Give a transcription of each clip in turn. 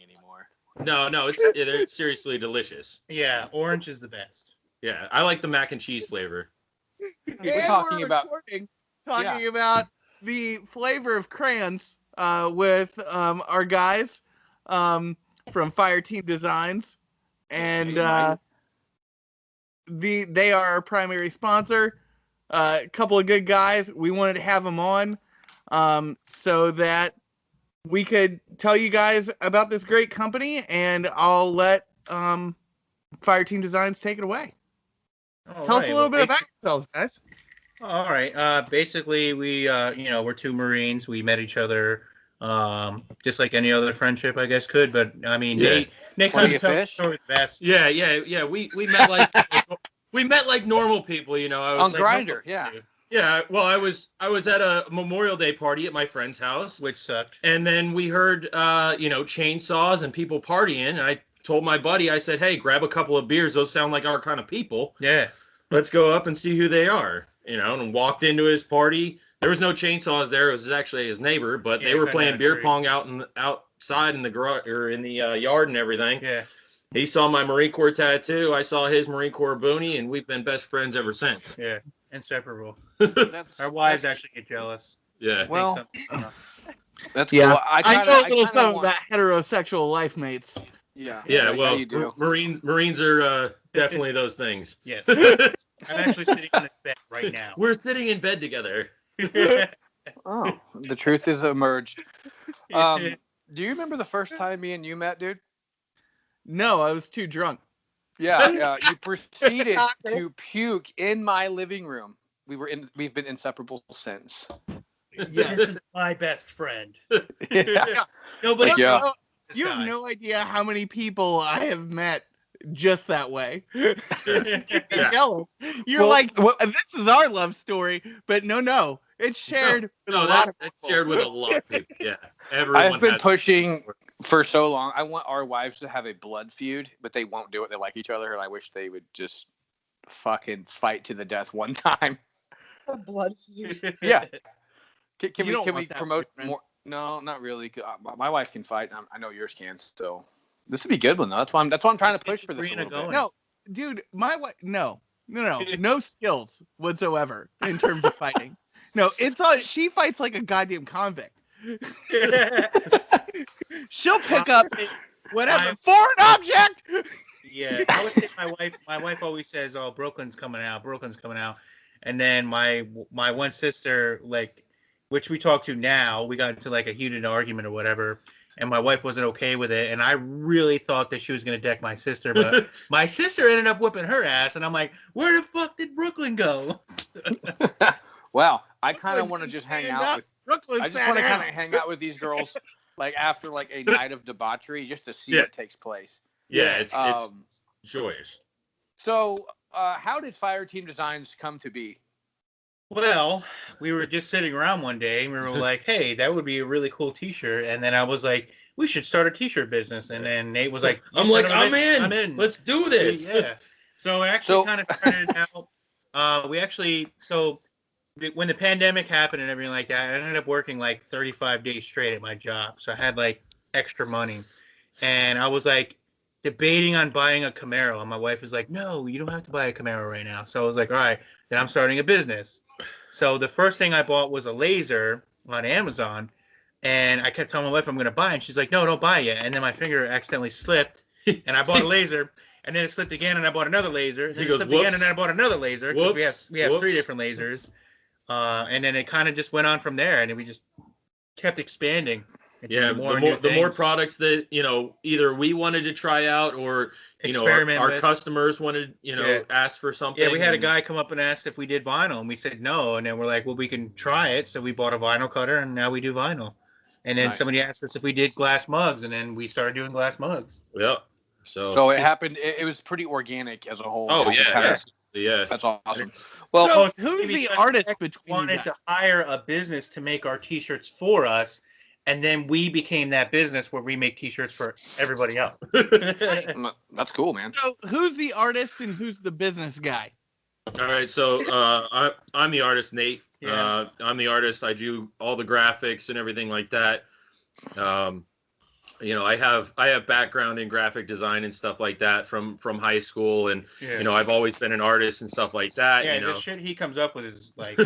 anymore. No, they're seriously delicious. Yeah, orange is the best. Yeah, I like the mac and cheese flavor. We're talking about the flavor of crayons with our guys from FireTeam Designs, and they are our primary sponsor. A couple of good guys. We wanted to have them on so that we could tell you guys about this great company, and I'll let FireTeam Designs take it away. Tell us a little bit about yourselves, guys. All right. Basically, we're two Marines. We met each other just like any other friendship, I guess, could. But I mean, Nate kind of tells the story the best. Yeah. We met like we met like normal people, you know. I was on Grindr, yeah. Yeah, well, I was at a Memorial Day party at my friend's house, which sucked. And then we heard, chainsaws and people partying. And I told my buddy, I said, "Hey, grab a couple of beers. Those sound like our kind of people. Yeah, let's go up and see who they are." And walked into his party. There was no chainsaws there. It was actually his neighbor, but they were playing beer pong outside in the garage or in the yard and everything. Yeah. He saw my Marine Corps tattoo. I saw his Marine Corps boonie, and we've been best friends ever since. Yeah, inseparable. Our wives actually get jealous. Yeah. Well, that's cool. Yeah, I know a little something about heterosexual life mates. Yeah. Yeah. Well, you do. Marines are definitely those things. Yes. I'm actually sitting in bed right now. We're sitting in bed together. Oh, the truth has emerged. Do you remember the first time me and you met, dude? No, I was too drunk. Yeah, you proceeded to puke in my living room. We've been inseparable since. Yes, this is my best friend. Yeah. Nobody. Yeah. You have no idea how many people I have met just that way. Jealous. You're this is our love story, but no, it's shared. That's shared with a lot of people. Yeah, everyone. I've been pushing for so long. I want our wives to have a blood feud, but they won't do it. They like each other, and I wish they would just fucking fight to the death one time. A blood feud. Yeah. Can You we promote more? No, not really. My wife can fight. I know yours can. So this would be a good one though. That's why I'm trying to push for this. No, dude, my wife. No skills whatsoever in terms of fighting. No, she fights like a goddamn convict. She'll pick up whatever foreign object. Yeah, I would say my wife always says, "Oh, Brooklyn's coming out," and then my one sister, like, which we talk to now, we got into like a heated argument or whatever, and my wife wasn't okay with it, and I really thought that she was gonna deck my sister, but my sister ended up whipping her ass, and I'm like, where the fuck did Brooklyn go? Well, I kind of want to just hang out with Brooklyn. I just want to kind of hang out with these girls, like after like a night of debauchery, just to see what takes place. Yeah, it's joyous. So, how did FireTeam Designs come to be? Well, we were just sitting around one day, and we were like, "Hey, that would be a really cool T-shirt." And then I was like, "We should start a T-shirt business." And then Nate was like, "I'm in. Let's do this." Yeah. So it actually kind of started out. When the pandemic happened and everything like that, I ended up working like 35 days straight at my job. So I had like extra money, and I was like debating on buying a Camaro, and my wife was like, "No, you don't have to buy a Camaro right now." So I was like, "All right, then I'm starting a business." So the first thing I bought was a laser on Amazon, and I kept telling my wife I'm going to buy it, and she's like, "No, don't buy it." And then my finger accidentally slipped, and I bought a laser, and then it slipped again, and I bought another laser. And then it slipped again, and then I bought another laser. Because we have 3 different lasers, and then it kind of just went on from there, and we just kept expanding. Yeah, the more products that either we wanted to try out or our customers wanted ask for something. Yeah, we had a guy come up and asked if we did vinyl, and we said no, and then we're like, well, we can try it. So we bought a vinyl cutter, and now we do vinyl. And then somebody asked us if we did glass mugs, and then we started doing glass mugs. Yeah. So it happened. It was pretty organic as a whole. Oh yeah. Yeah, that's awesome. Well, so who's the artist between wanted to hire a business to make our T-shirts for us, and then we became that business where we make T-shirts for everybody else. That's cool, man. So who's the artist and who's the business guy? All right, so I'm the artist, Nate. I'm the artist. I do all the graphics and everything like that. I have background in graphic design and stuff like that from high school, and I've always been an artist and stuff like that. Yeah, the shit he comes up with is like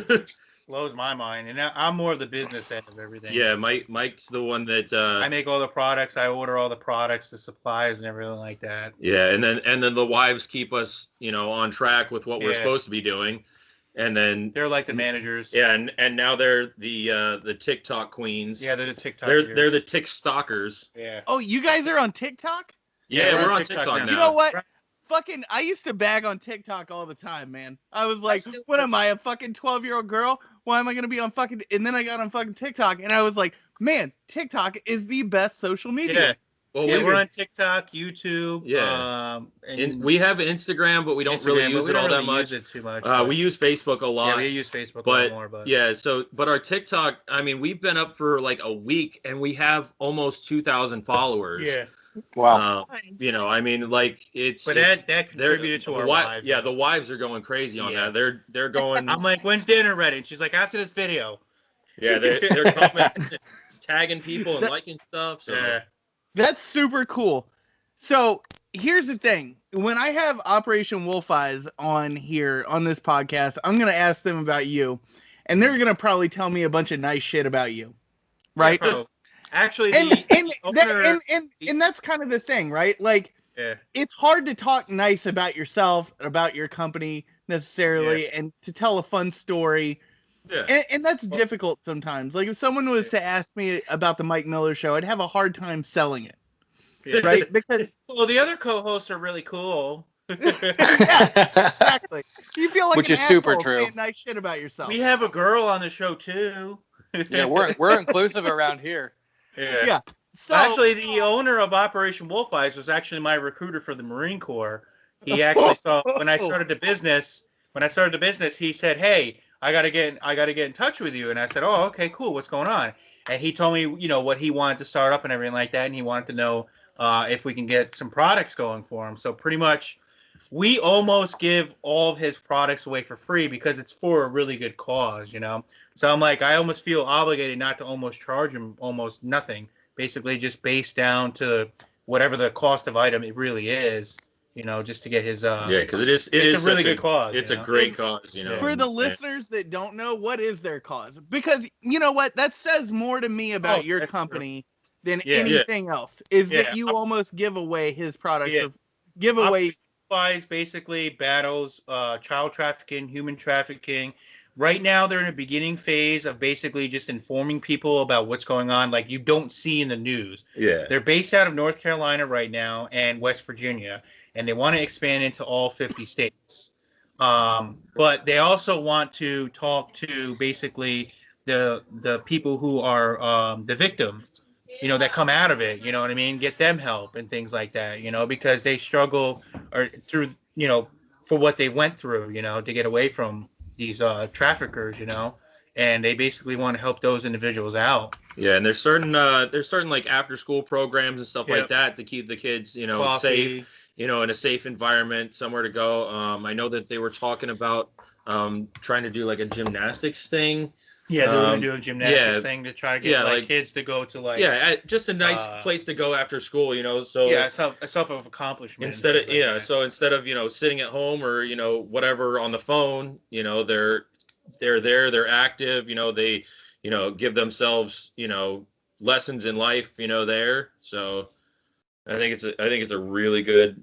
blows my mind, and I'm more of the business end of everything. Yeah, Mike's the one that I make all the products, I order all the products, the supplies, and everything like that. Yeah, and then the wives keep us, on track with what we're supposed to be doing. And then they're like the managers. Yeah, and now they're the TikTok queens. Yeah, they're the TikTok. They're the Tik stalkers. Yeah. Oh, you guys are on TikTok? Yeah, we're on TikTok now. You know what? Fucking, I used to bag on TikTok all the time, man. I was like, what am I, a fucking 12-year-old girl? Why am I gonna be on fucking? And then I got on fucking TikTok, and I was like, man, TikTok is the best social media. Yeah. Well, we're on TikTok, YouTube. Yeah. And we have Instagram, but we don't really use it all that much. Use it too much. We use Facebook a lot. Yeah, we use Facebook a lot more. But yeah, but our TikTok, I mean, we've been up for like a week, and we have almost 2,000 followers. Yeah. Wow. I mean, like But that contributed to our wives. Yeah, the wives are going crazy on that. They're going. I'm like, when's dinner ready? And she's like, after this video. Yeah, they're commenting, tagging people and liking stuff. So. Yeah. That's super cool. So here's the thing. When I have Operation Wolf Eyes on here on this podcast, I'm going to ask them about you. And they're going to probably tell me a bunch of nice shit about you. Right? Yeah, actually, and that's kind of the thing, right? Like, it's hard to talk nice about yourself, about your company necessarily, and to tell a fun story. Yeah. And that's difficult sometimes. Like, if someone was to ask me about the Mike Miller Show, I'd have a hard time selling it. Yeah. Right? Because the other co-hosts are really cool. Exactly. You feel like which is super true. Saying nice shit about yourself. We have a girl on the show too. Yeah, we're inclusive around here. Yeah. So actually, the owner of Operation Wolf Eyes was actually my recruiter for the Marine Corps. He actually saw when I started the business. He said, "Hey, I gotta get in touch with you." And I said, "Oh, okay, cool. What's going on?" And he told me, what he wanted to start up and everything like that, and he wanted to know if we can get some products going for him. So pretty much, we almost give all of his products away for free because it's for a really good cause, So I'm like, I almost feel obligated not to almost charge him almost nothing, basically just based down to whatever the cost of item it really is. Just to get his because it's a really good cause. It's a great cause, For the listeners that don't know, what is their cause? Because you know what, that says more to me about your company than anything else. Is that you almost give away his products? Give away. Basically battles child trafficking, human trafficking. Right now, they're in a beginning phase of basically just informing people about what's going on, like you don't see in the news. Yeah. They're based out of North Carolina right now and West Virginia, and they want to expand into all 50 states. But they also want to talk to basically the people who are the victims, that come out of it, you know what I mean? Get them help and things like that, because they struggle or through, for what they went through, to get away from these traffickers, and they basically want to help those individuals out. Yeah, and there's certain like after school programs and stuff like that to keep the kids, safe, in a safe environment, somewhere to go. I know that they were talking about trying to do like a gymnastics thing. Yeah, they're going to do a gymnastics thing to try to get kids to go to just a nice place to go after school, So a self of accomplishment. Instead of sitting at home or whatever on the phone, they're there, they're active, they give themselves lessons in life, there. So I think it's a really good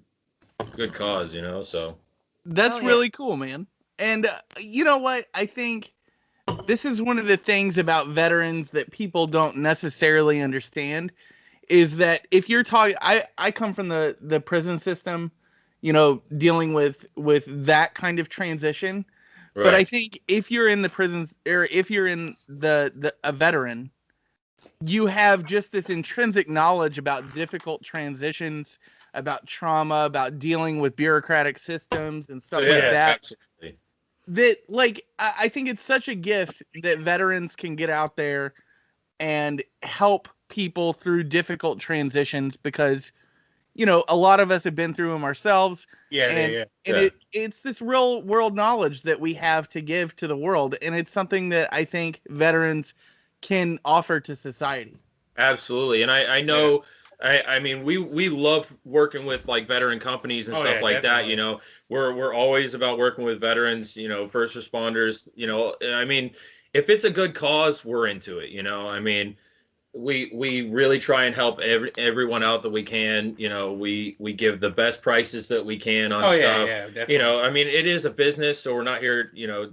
cause, So that's really cool, man. And you know what? I think this is one of the things about veterans that people don't necessarily understand is that if you're talking, I come from the prison system, dealing with that kind of transition. Right. But I think if you're in the prisons or if you're in a veteran, you have just this intrinsic knowledge about difficult transitions, about trauma, about dealing with bureaucratic systems and stuff like that. Absolutely. That, like, I think it's such a gift that veterans can get out there and help people through difficult transitions because, a lot of us have been through them ourselves. It's this real world knowledge that we have to give to the world. And it's something that I think veterans can offer to society. Absolutely. And I know I mean, we love working with like veteran companies and stuff like definitely. that. You know, we're always about working with veterans. You know, first responders. You know, I mean, if it's a good cause, we're into it. You know, I mean, we really try and help everyone out that we can. You know, we give the best prices that we can on stuff. Definitely. You know, I mean, it is a business, so we're not here, you know,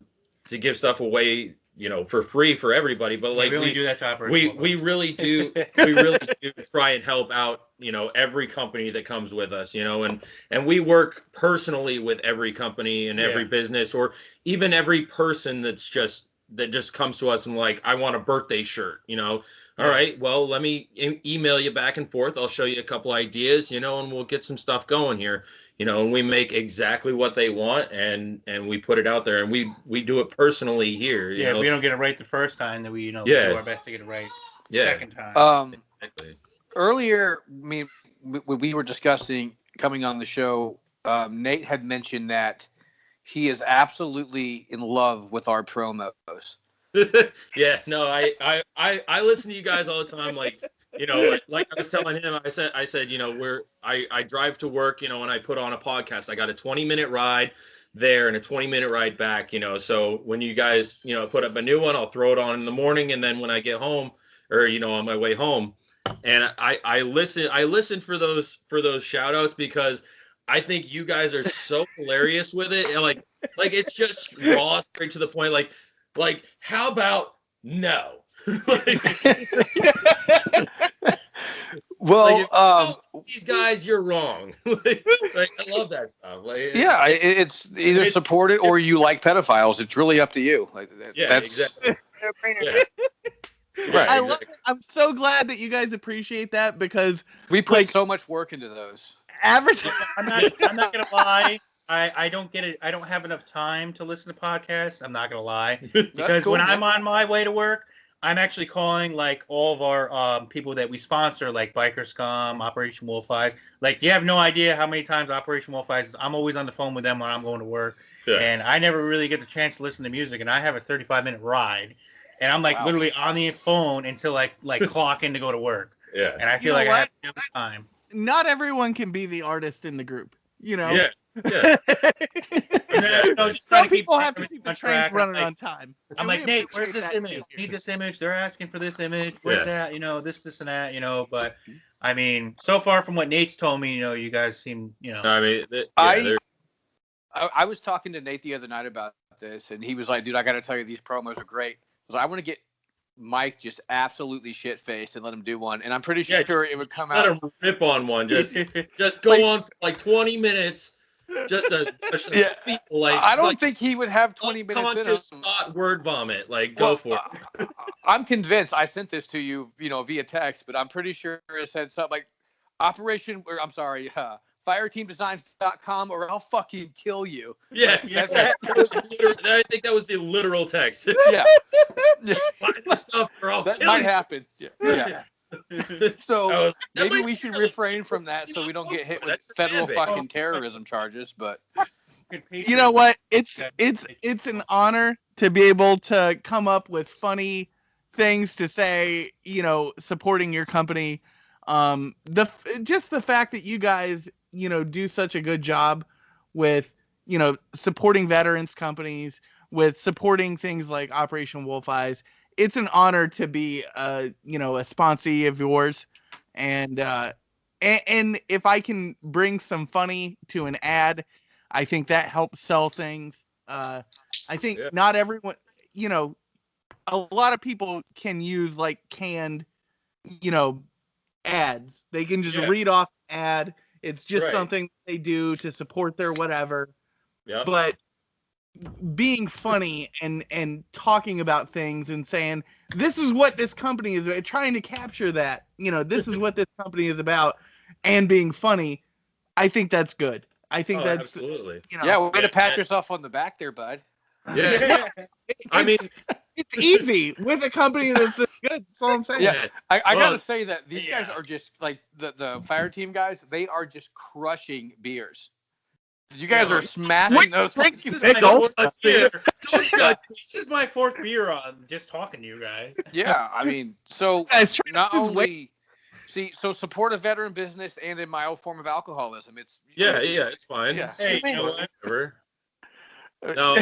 to give stuff away, you know, for free for everybody. But like we only do that to we Operation really do we really do try and help out, you know, every company that comes with us, you know, and we work personally with every company and every business, or even every person that just comes to us and like, I want a birthday shirt, you know. All right, well, let me email you back and forth. I'll show you a couple ideas, you know, and we'll get some stuff going here, you know, and we make exactly what they want, and we put it out there, and we do it personally here. You know? If we don't get it right the first time, then we, you know, we do our best to get it right second time. Exactly. Earlier, I mean, when we were discussing coming on the show, Nate had mentioned that he is absolutely in love with our promos. Yeah, no, I listen to you guys all the time. Like, you know, like I was telling him, I said, you know, I drive to work, you know, and I put on a podcast. I got a 20-minute ride there and a 20-minute ride back, you know. So when you guys, you know, put up a new one, I'll throw it on in the morning, and then when I get home, or you know, on my way home, and I listen for those shout outs, because I think you guys are so hilarious with it, and like it's just raw, straight to the point. Like, how about no? Well, like, these guys, you're wrong. like, I love that stuff. Like, yeah, it's either support it or you like pedophiles. It's really up to you. Like, that's exactly. Yeah. Right. I love it. I'm so glad that you guys appreciate that, because we put so much work into those. Average. I'm not gonna lie. I don't get it. I don't have enough time to listen to podcasts. I'm not gonna lie, because when I'm on my way to work, I'm actually calling like all of our people that we sponsor, like Biker Scum, Operation Wolf Eyes. Like, you have no idea how many times Operation Wolf Eyes is. I'm always on the phone with them when I'm going to work, and I never really get the chance to listen to music. And I have a 35-minute ride, and I'm like literally on the phone until like clock in to go to work. Yeah, and I feel like I have no time. Not everyone can be the artist in the group, you know. Yeah. Some people have to keep the trains running on time. I'm like, Nate, where's this image? I need this image. They're asking for this image. Where's that? You know, this and that. You know, but I mean, so far from what Nate's told me, you know, you guys seem, you know. I mean, I was talking to Nate the other night about this, and he was like, "Dude, I got to tell you, these promos are great." I was like, "I want to get Mike just absolutely shit faced and let him do one," and I'm pretty sure it would come out. Let him rip on one. Just go on for like 20 minutes. Just a like. I don't think he would have 20 minutes. Come on, just spot word vomit. Like, go for it. I'm convinced. I sent this to you, you know, via text, but I'm pretty sure it said something like FireTeamDesigns.com, or I'll fucking kill you. Yeah, I think that was the literal text. Yeah. Find the stuff, or I'll that kill might you. happen. Yeah. So maybe we should refrain from that so we don't get hit with federal fucking terrorism charges. But you know what? It's an honor to be able to come up with funny things to say, you know, supporting your company. The fact that you guys, you know, do such a good job with, you know, supporting veterans companies, with supporting things like Operation Wolf Eyes. It's an honor to be, you know, a sponsee of yours, and if I can bring some funny to an ad, I think that helps sell things. I think not everyone, you know, a lot of people can use like canned, you know, ads. They can just read off an ad. It's just something they do to support their whatever. Yeah. But being funny and talking about things and saying, this is what this company is, trying to capture that, you know, this is what this company is about, and being funny, I think that's good. I think that's absolutely. You know, way to pat yourself on the back there, bud. Yeah. I mean, it's easy with a company that's this good. That's all I'm saying. Yeah, I gotta say that these guys are just like the FireTeam guys. They are just crushing beers. You guys are smashing those. This is my fourth beer on just talking to you guys. Yeah, I mean, so See, so support a veteran business and a mild form of alcoholism. It's it's fine. Yeah. Hey, you know whatever. No,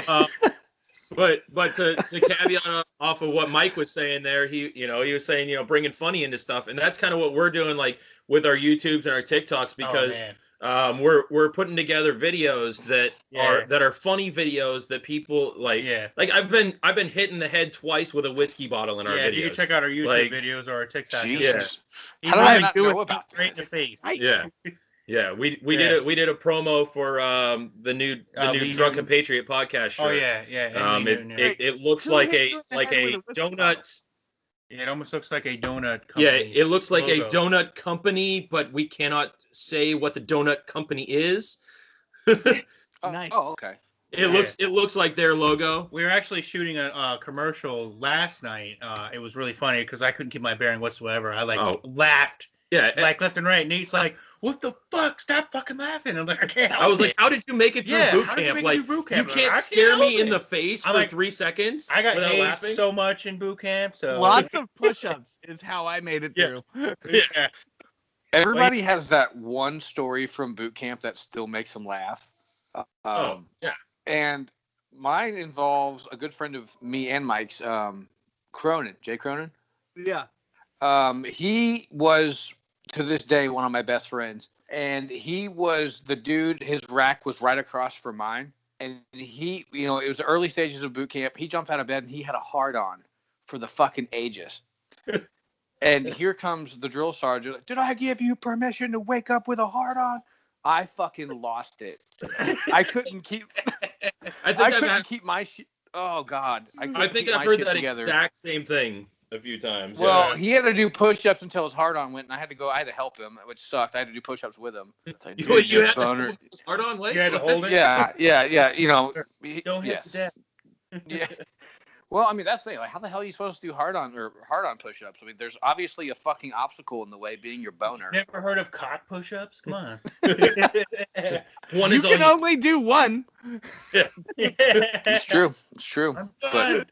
but to caveat off of what Mike was saying there, he was saying, bringing funny into stuff, and that's kind of what we're doing, like with our YouTubes and our TikToks, because we're putting together videos that are funny videos that people like. Yeah. Like I've been hitting the head twice with a whiskey bottle in our videos. Yeah, you can check out our YouTube videos or our TikTok. Jesus. How did I not know about right in the face? Yeah. Yeah, we did a promo for the new Drunken Patriot podcast shirt. Oh yeah. It looks like a donut. Yeah, it almost looks like a donut company. Yeah, it looks like logo. a donut company, but we cannot say what the donut company is. Nice. Oh, okay. It looks like their logo. We were actually shooting a commercial last night. It was really funny because I couldn't keep my bearing whatsoever. I laughed. Yeah, like left and right. Nate's like, "What the fuck? Stop fucking laughing!" I'm like, "Okay." I was like, "How did you make it through boot camp? Like, you can't stare me in the face for 3 seconds." I got hazed so much in boot camp. So lots of push-ups is how I made it through. Yeah. Everybody has that one story from boot camp that still makes them laugh. And mine involves a good friend of me and Mike's, Cronin, Jay Cronin. Yeah. He was, to this day, one of my best friends. And he was the dude, his rack was right across from mine. And he, it was the early stages of boot camp. He jumped out of bed and he had a hard-on for the fucking ages. And here comes the drill sergeant. Like, did I give you permission to wake up with a hard-on? I fucking lost it. I couldn't keep. I couldn't keep my shit. Oh God! I think I've heard that exact same thing a few times. Well, he had to do push-ups until his hard-on went, and I had to help him, which sucked. I had to do push-ups with him. Like, you had to hard-on leg? You had to hold it. Yeah. Don't hit the deck. Yeah. Well, I mean, that's the thing. Like, how the hell are you supposed to do hard-on push-ups? I mean, there's obviously a fucking obstacle in the way, being your boner. Never heard of cock push-ups? Come on. You can only do one. Yeah. It's true. I'm but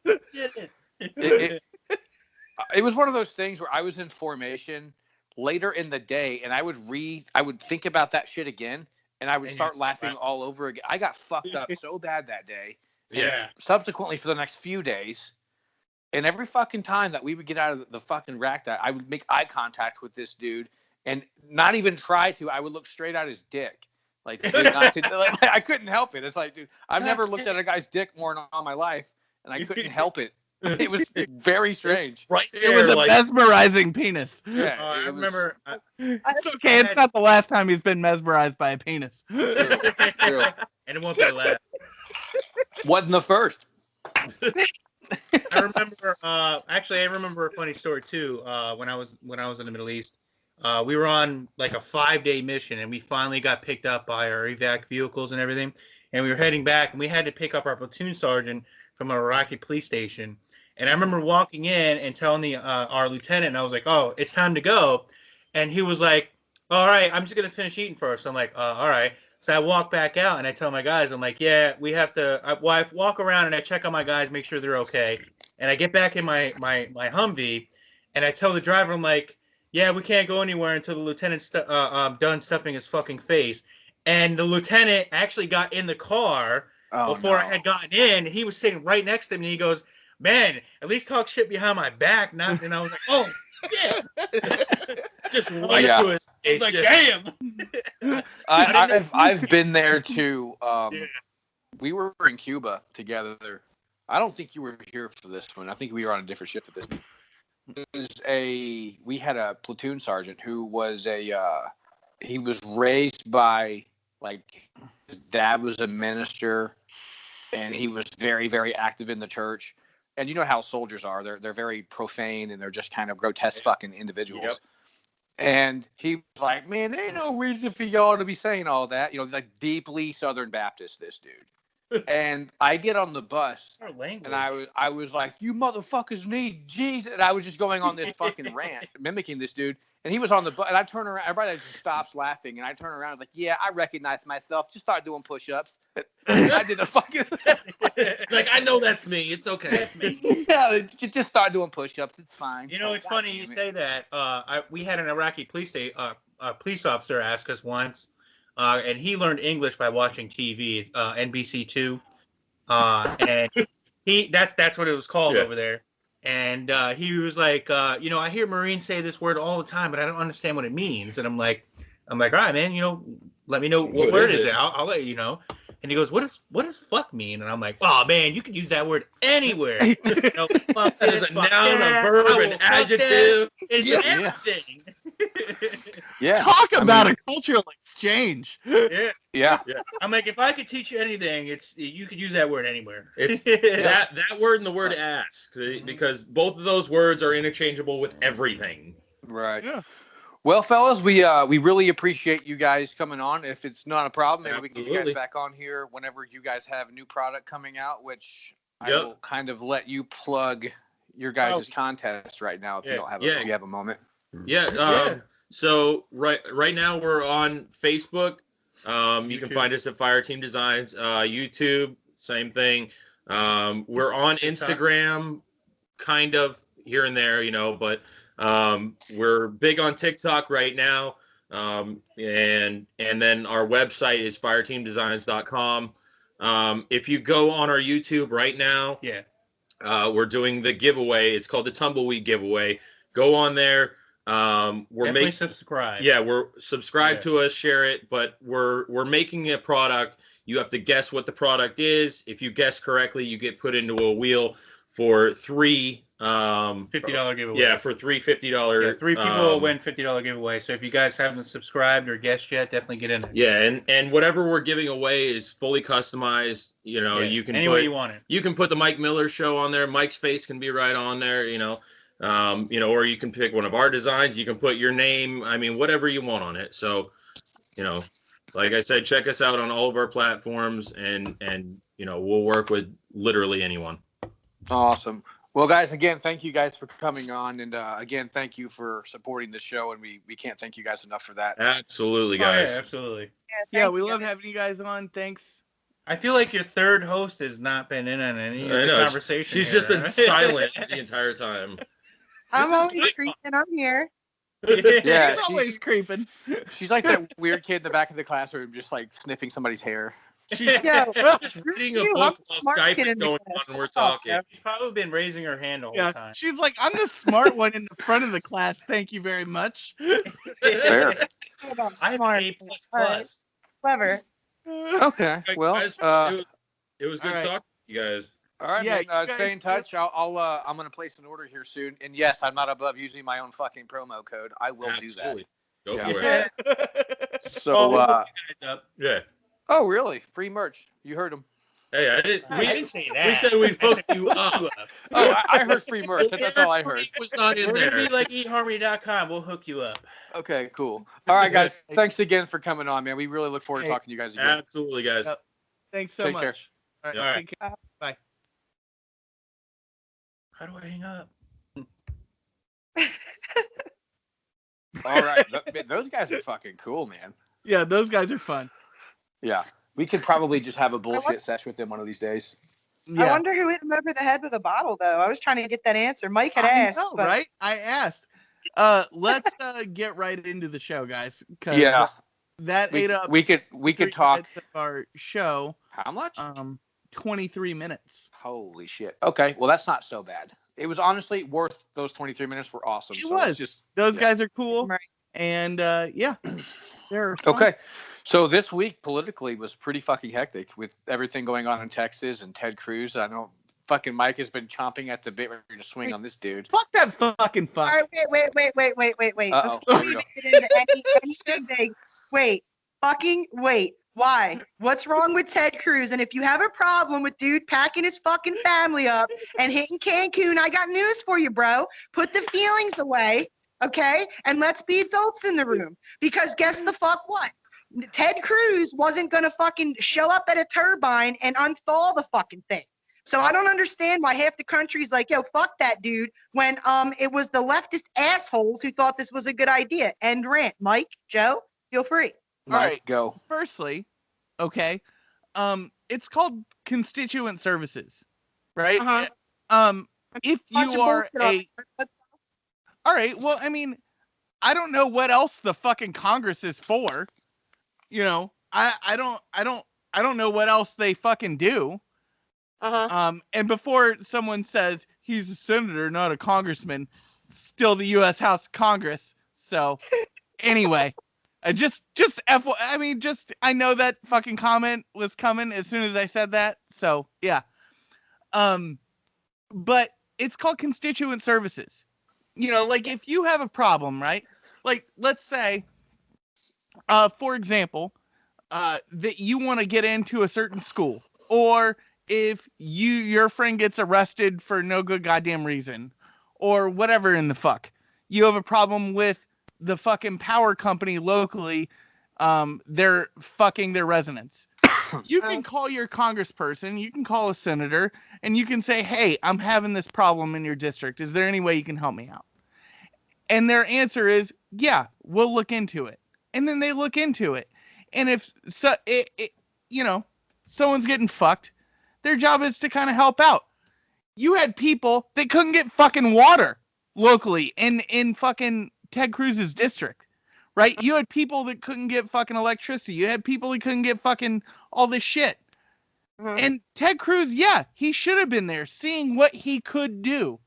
it was one of those things where I was in formation later in the day, and I would think about that shit again, and I would start laughing all over again. I got fucked up so bad that day. Yeah. Subsequently, for the next few days, and every fucking time that we would get out of the fucking rack, that I would make eye contact with this dude, and not even try to. I would look straight at his dick, like I couldn't help it. It's like, dude, I've never looked at a guy's dick more in all my life, and I couldn't help it. It was very strange. It was a mesmerizing penis. Yeah, I remember. It's okay. It's not the last time he's been mesmerized by a penis. True. And it won't be the last. Wasn't the first. I remember. Actually, I remember a funny story too. When I was in the Middle East, we were on like a 5-day mission, and we finally got picked up by our evac vehicles and everything. And we were heading back, and we had to pick up our platoon sergeant from an Iraqi police station. And I remember walking in and telling our lieutenant, and I was like, "Oh, it's time to go." And he was like, "All right, I'm just gonna finish eating first." I'm like, "All right." So I walk back out and I tell my guys, I'm like, "Yeah, we have to." I walk around and I check on my guys, make sure they're okay. And I get back in my Humvee, and I tell the driver, I'm like, "Yeah, we can't go anywhere until the lieutenant's done stuffing his fucking face." And the lieutenant actually got in the car before I had gotten in. He was sitting right next to me, and he goes, "Man, at least talk shit behind my back." And I was like, "Oh, yeah." Just right to his face. Like, damn. I've been there too. We were in Cuba together. I don't think you were here for this one. I think we were on a different shift at this. We had a platoon sergeant who was he was raised by, like, his dad was a minister, and he was very, very active in the church. And you know how soldiers are. They're very profane, and they're just kind of grotesque fucking individuals. Yep. And he was like, "Man, there ain't no reason for y'all to be saying all that." Like deeply Southern Baptist, this dude. And I get on the bus, and I was like, "You motherfuckers need Jesus." And I was just going on this fucking rant, mimicking this dude. And he was on the bus, and I turn around. Everybody just stops laughing, and I turn around like, "Yeah, I recognize myself. Just start doing push-ups." I did a fucking like I know that's me. It's okay. yeah. Just start doing push-ups. It's fine. You know, it's funny you say that. We had an Iraqi police officer ask us once, and he learned English by watching TV, NBC2, and that's what it was called over there. And he was like, I hear Marines say this word all the time, but I don't understand what it means. And I'm like, all right, man, let me know what word is it. I'll let you know. And he goes, what does fuck mean? And I'm like, oh man, you can use that word anywhere. Fuck this, a noun, a verb, an adjective. It's everything. Yeah. Talk about a cultural exchange. Yeah. I'm like, if I could teach you anything, you could use that word anywhere. It's that word and the word ask, because both of those words are interchangeable with everything. Right. Yeah. Well, fellas, we really appreciate you guys coming on. If it's not a problem, maybe we can get you guys back on here whenever you guys have a new product coming out, which I will kind of let you plug your guys' contest right now if you don't have if you have a moment. So right now we're on Facebook. You can find us at FireTeam Designs. YouTube, same thing. We're on Instagram, kind of here and there, but we're big on TikTok right now. And then our website is fireteamdesigns.com. If you go on our YouTube right now, we're doing the giveaway. It's called the Tumbleweed giveaway. Go on there. We're definitely subscribe. Yeah, we're subscribe to us, share it. But we're making a product. You have to guess what the product is. If you guess correctly, you get put into a wheel for $3 $50 giveaway. Yeah, for $3 $50. Yeah, 3 people will win $50 giveaway. So if you guys haven't subscribed or guessed yet, definitely get in there. Yeah, and whatever we're giving away is fully customized. You can any way you want it. You can put the Mike Miller show on there. Mike's face can be right on there. Or you can pick one of our designs. You can put your name. I mean, whatever you want on it. So, like I said, check us out on all of our platforms, and we'll work with literally anyone. Awesome. Well, guys, again, thank you guys for coming on, and again, thank you for supporting the show, and we can't thank you guys enough for that. Absolutely, guys. Oh, yeah, absolutely. Yeah, we love having you guys on. Thanks. I feel like your third host has not been in on any of the conversation. She's just been silent the entire time. I'm always creeping. I'm here. Yeah, she's always creeping. She's like that weird kid in the back of the classroom, just like sniffing somebody's hair. She's just reading a book while Skype is going on and we're talking. She's probably been raising her hand all the time. She's like, I'm the smart one in the front of the class. Thank you very much. Fair. Smart. Clever. Okay. Well, it was good talking to you guys. All right, man, stay in touch. I'm gonna place an order here soon. And yes, I'm not above using my own fucking promo code. I will do that. Go for it. So, yeah. Oh, really? Free merch. You heard him. Hey, I didn't say that. We said we'd hook you up. Oh, I heard free merch. That's all I heard. It was not in We're there. gonna be like eatharmony.com. We'll hook you up. Okay, cool. All right, guys. Thanks again for coming on, man. We really look forward to talking to you guys again. Absolutely, guys. Thantake so Take much. Care. All right. All right. Take care. Bye. How do I hang up? All right. Those guys are fucking cool, man. Yeah, those guys are fun. Yeah. We could probably just have a bullshit session with them one of these days. Yeah. I wonder who hit him over the head with a bottle, though. I was trying to get that answer. Mike had asked. I know, but... right? I asked. Let's get right into the show, guys. Yeah. That ate up. We could talk. Of our show. How much? 23 minutes. Holy shit. Okay. Well, that's not so bad. It was honestly worth those 23 minutes. Were awesome. It was. Just those guys are cool. Right. And they're fun. Okay. So this week politically was pretty fucking hectic with everything going on in Texas and Ted Cruz. I know fucking Mike has been chomping at the bit ready to swing on this dude. Fuck that fucking fuck. All right, wait. Uh-oh. Before we get into anything big, wait. Why? What's wrong with Ted Cruz? And if you have a problem with dude packing his fucking family up and hitting Cancun, I got news for you, bro. Put the feelings away, okay? And let's be adults in the room. Because guess the fuck what? Ted Cruz wasn't going to fucking show up at a turbine and unthaw the fucking thing. So I don't understand why half the country's like, yo, fuck that dude, when it was the leftist assholes who thought this was a good idea. End rant. Mike, Joe, feel free. Mike, all right, go. Firstly, okay, it's called constituent services, right? If you are all right, well, I mean, I don't know what else the fucking Congress is for. You know, I don't know what else they fucking do. And before someone says he's a senator, not a congressman, still the U.S. House of Congress. So, anyway, I I know that fucking comment was coming as soon as I said that. So yeah, but it's called constituent services. You know, like if you have a problem, right? Like let's say, for example, that you want to get into a certain school, or if your friend gets arrested for no good goddamn reason, or whatever in the fuck, you have a problem with the fucking power company locally, they're fucking their residents. You can call your congressperson, you can call a senator, and you can say, hey, I'm having this problem in your district. Is there any way you can help me out? And their answer is, yeah, we'll look into it. And then they look into it. And if so, you know, someone's getting fucked, their job is to kind of help out. You had people that couldn't get fucking water locally in fucking Ted Cruz's district, right? You had people that couldn't get fucking electricity. You had people that couldn't get fucking all this shit. And Ted Cruz, yeah, he should have been there seeing what he could do.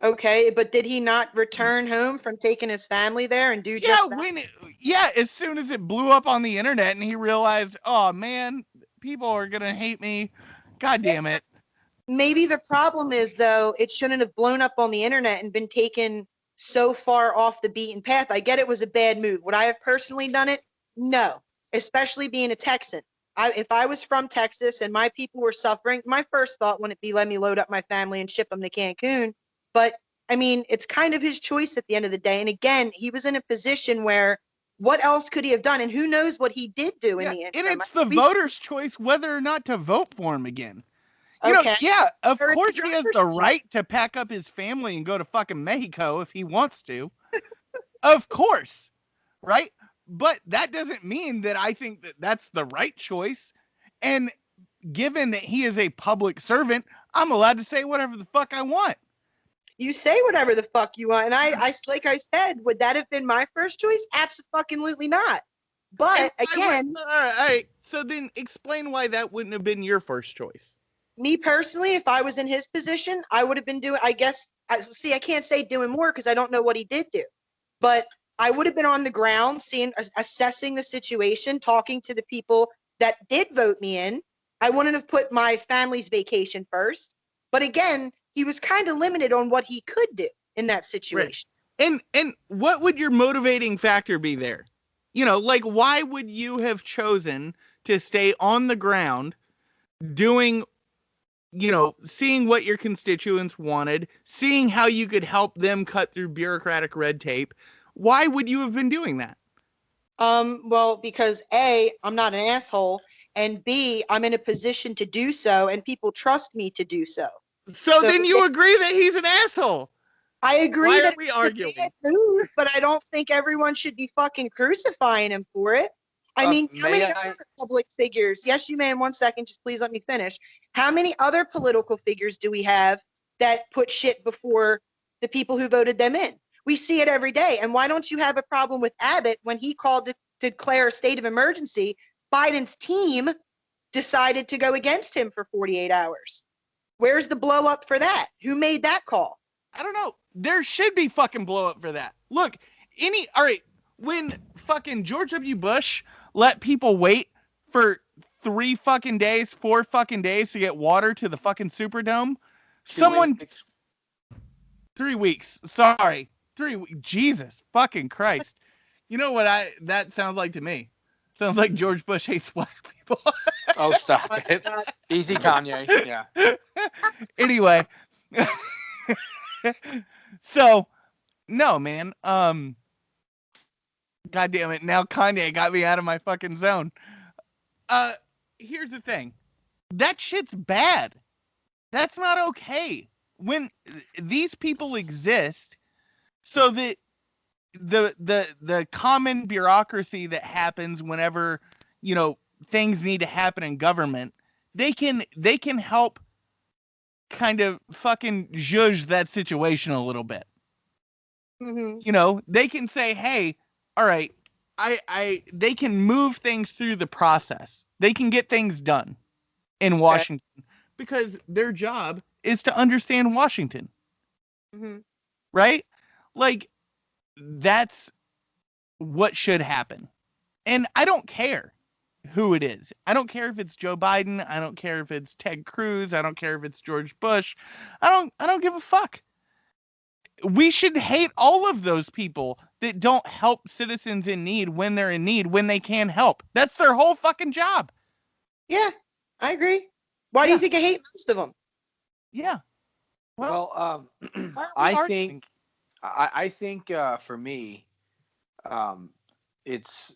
Okay, but did he not return home from taking his family there and do just that? As soon as it blew up on the internet and he realized, oh man, people are gonna hate me. God damn it. Maybe the problem is, though, it shouldn't have blown up on the internet and been taken so far off the beaten path. I get it was a bad move. Would I have personally done it? No, especially being a Texan. If I was from Texas and my people were suffering, my first thought wouldn't be let me load up my family and ship them to Cancun. But I mean, it's kind of his choice at the end of the day. And again, he was in a position where what else could he have done? And who knows what he did do in the end. And it's the voters' choice whether or not to vote for him again. You know, of course he has the right to pack up his family and go to fucking Mexico if he wants to. Of course, right? But that doesn't mean that I think that that's the right choice. And given that he is a public servant, I'm allowed to say whatever the fuck I want. You say whatever the fuck you want. And I like I said, would that have been my first choice? Absolutely not. But again, all right. So then explain why that wouldn't have been your first choice. Me personally, if I was in his position, I would have been doing, I can't say doing more because I don't know what he did do. But I would have been on the ground, assessing the situation, talking to the people that did vote me in. I wouldn't have put my family's vacation first. But again, he was kind of limited on what he could do in that situation. Right. And what would your motivating factor be there? You know, like, why would you have chosen to stay on the ground doing, you know, seeing what your constituents wanted, seeing how you could help them cut through bureaucratic red tape? Why would you have been doing that? Well, because A, I'm not an asshole, and B, I'm in a position to do so, and people trust me to do so. So then you agree that he's an asshole. I agree. Why that are we arguing? It's a bad move, but I don't think everyone should be fucking crucifying him for it. I mean, how many other public figures? Yes, you may. In 1 second, just please let me finish. How many other political figures do we have that put shit before the people who voted them in? We see it every day. And why don't you have a problem with Abbott when he called to declare a state of emergency? Biden's team decided to go against him for 48 hours. Where's the blow up for that? Who made that call? I don't know. There should be fucking blow up for that. Look, all right, when fucking George W. Bush let people wait for 4 fucking days to get water to the fucking Superdome, 3 weeks. Sorry. 3 weeks. Jesus fucking Christ. You know what that sounds like to me? Sounds like George Bush hates black people. Oh, stop it. Easy, Kanye. Yeah. Anyway. So, no, man. God damn it. Now Kanye got me out of my fucking zone. Here's the thing. That shit's bad. That's not okay. When these people exist so that the common bureaucracy that happens whenever, you know, things need to happen in government, they can help kind of fucking judge that situation a little bit. Mm-hmm. You know, they can say, hey, all right, they can move things through the process. They can get things done in Washington because their job is to understand Washington. Mm-hmm. Right? Like, that's what should happen. And I don't care who it is. I don't care if it's Joe Biden. I don't care if it's Ted Cruz. I don't care if it's George Bush. I don't give a fuck. We should hate all of those people that don't help citizens in need when they're in need, when they can help. That's their whole fucking job. Yeah, I agree. Why do you think I hate most of them? Yeah. Well, I think for me, it's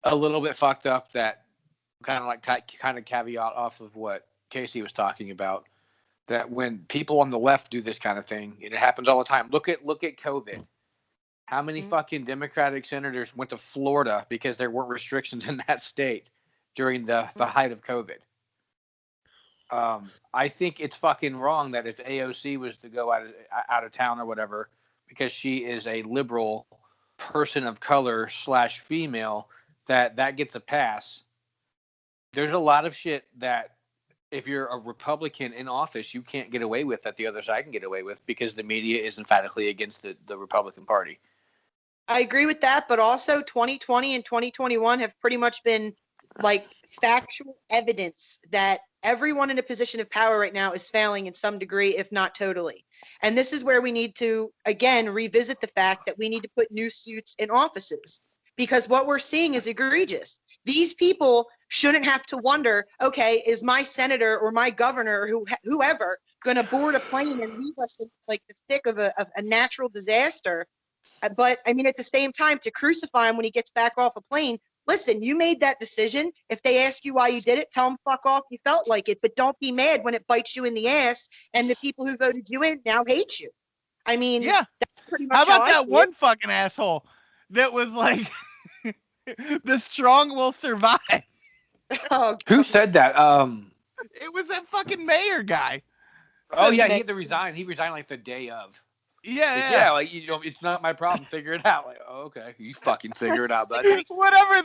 a little bit fucked up that kind of caveat off of what Casey was talking about, that when people on the left do this kind of thing, it happens all the time. Look at COVID. How many fucking Democratic senators went to Florida because there weren't restrictions in that state during the height of COVID? I think it's fucking wrong that if AOC was to go out of town or whatever, because she is a liberal person of color / female, that gets a pass. There's a lot of shit that if you're a Republican in office, you can't get away with that the other side can get away with because the media is emphatically against the Republican Party. I agree with that, but also 2020 and 2021 have pretty much been like factual evidence that everyone in a position of power right now is failing in some degree, if not totally. And this is where we need to, again, revisit the fact that we need to put new suits in offices, because what we're seeing is egregious. These people shouldn't have to wonder, okay, is my senator or my governor or whoever going to board a plane and leave us in like the thick of a natural disaster? But I mean, at the same time, to crucify him when he gets back off a plane, listen, you made that decision. If they ask you why you did it, tell them fuck off, you felt like it. But don't be mad when it bites you in the ass and the people who voted you in now hate you. I mean, yeah, that's pretty much how about how that one fucking asshole that was like, the strong will survive? Oh, who said that? It was that fucking mayor guy. Oh yeah, he had to resign. He resigned like the day of. Yeah. Like, you know, it's not my problem. Figure it out. Like, oh, okay, you fucking figure it out, bud. Whatever.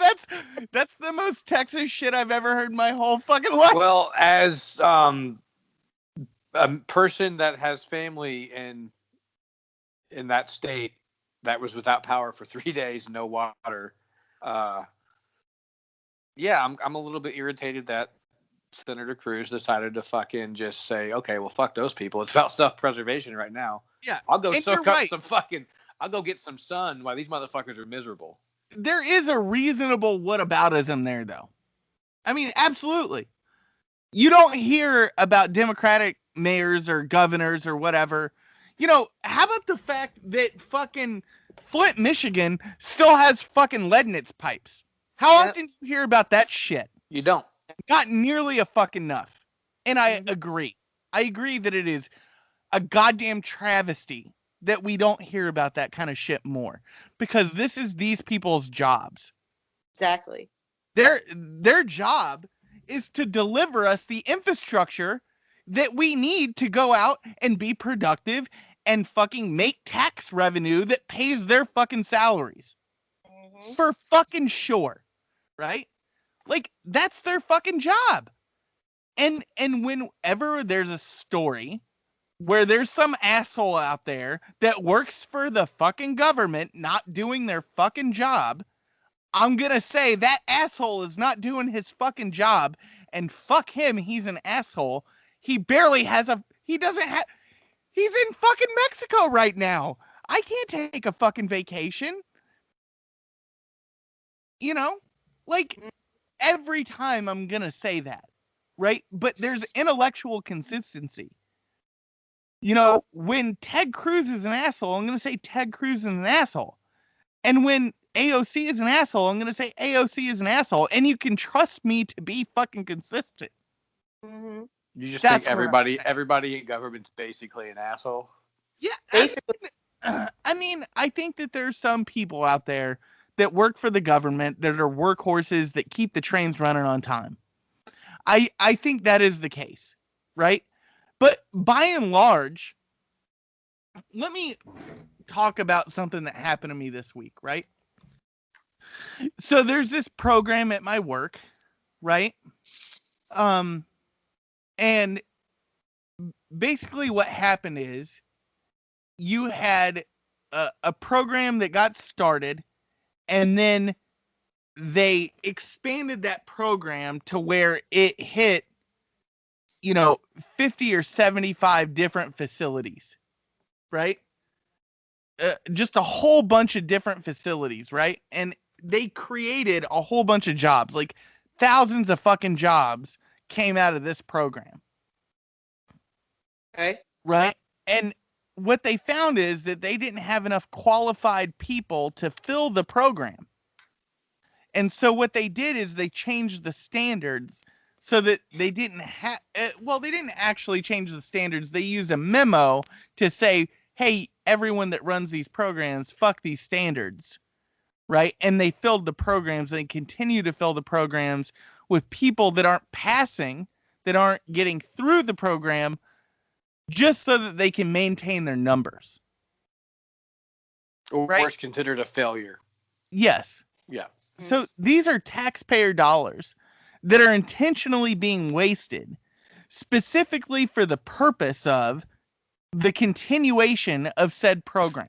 That's the most Texas shit I've ever heard in my whole fucking life. Well, as a person that has family in that state that was without power for 3 days, no water. Yeah, I'm a little bit irritated that Senator Cruz decided to fucking just say, okay, well, fuck those people. It's about self-preservation right now. Yeah, I'll go soak up I'll go get some sun while these motherfuckers are miserable. There is a reasonable whataboutism there, though. I mean, absolutely. You don't hear about Democratic mayors or governors or whatever. You know, how about the fact that fucking Flint, Michigan still has fucking lead in its pipes? How often do you hear about that shit? You don't. Not nearly a fucking enough. And I agree. I agree that it is a goddamn travesty that we don't hear about that kind of shit more, because this is these people's jobs. Exactly. Their job is to deliver us the infrastructure that we need to go out and be productive and fucking make tax revenue that pays their fucking salaries. For fucking sure. Right? Like, that's their fucking job. And whenever there's a story where there's some asshole out there that works for the fucking government not doing their fucking job, I'm gonna say that asshole is not doing his fucking job, and fuck him, he's an asshole. He barely has he's in fucking Mexico right now. I can't take a fucking vacation. You know? Like, every time I'm gonna say that, right? But there's intellectual consistency. You know, when Ted Cruz is an asshole, I'm going to say Ted Cruz is an asshole. And when AOC is an asshole, I'm going to say AOC is an asshole. And you can trust me to be fucking consistent. You just That's think everybody in government's basically an asshole? Yeah, Basically. I mean, I think that there's some people out there that work for the government that are workhorses that keep the trains running on time. I think that is the case, right? But by and large, let me talk about something that happened to me this week, right? So there's this program at my work, right? And basically what happened is you had a program that got started, and then they expanded that program to where it hit, 50 or 75 different facilities, right? Just a whole bunch of different facilities, right? And they created a whole bunch of jobs, like thousands of fucking jobs came out of this program. Okay. Right? And what they found is that they didn't have enough qualified people to fill the program. And so what they did is they changed the standards so that they didn't have, they didn't actually change the standards. They used a memo to say, hey, everyone that runs these programs, fuck these standards, right? And they filled the programs. They continue to fill the programs with people that aren't passing, that aren't getting through the program, just so that they can maintain their numbers. Or right? it's considered a failure. Yes. Yeah. So these are taxpayer dollars that are intentionally being wasted specifically for the purpose of the continuation of said program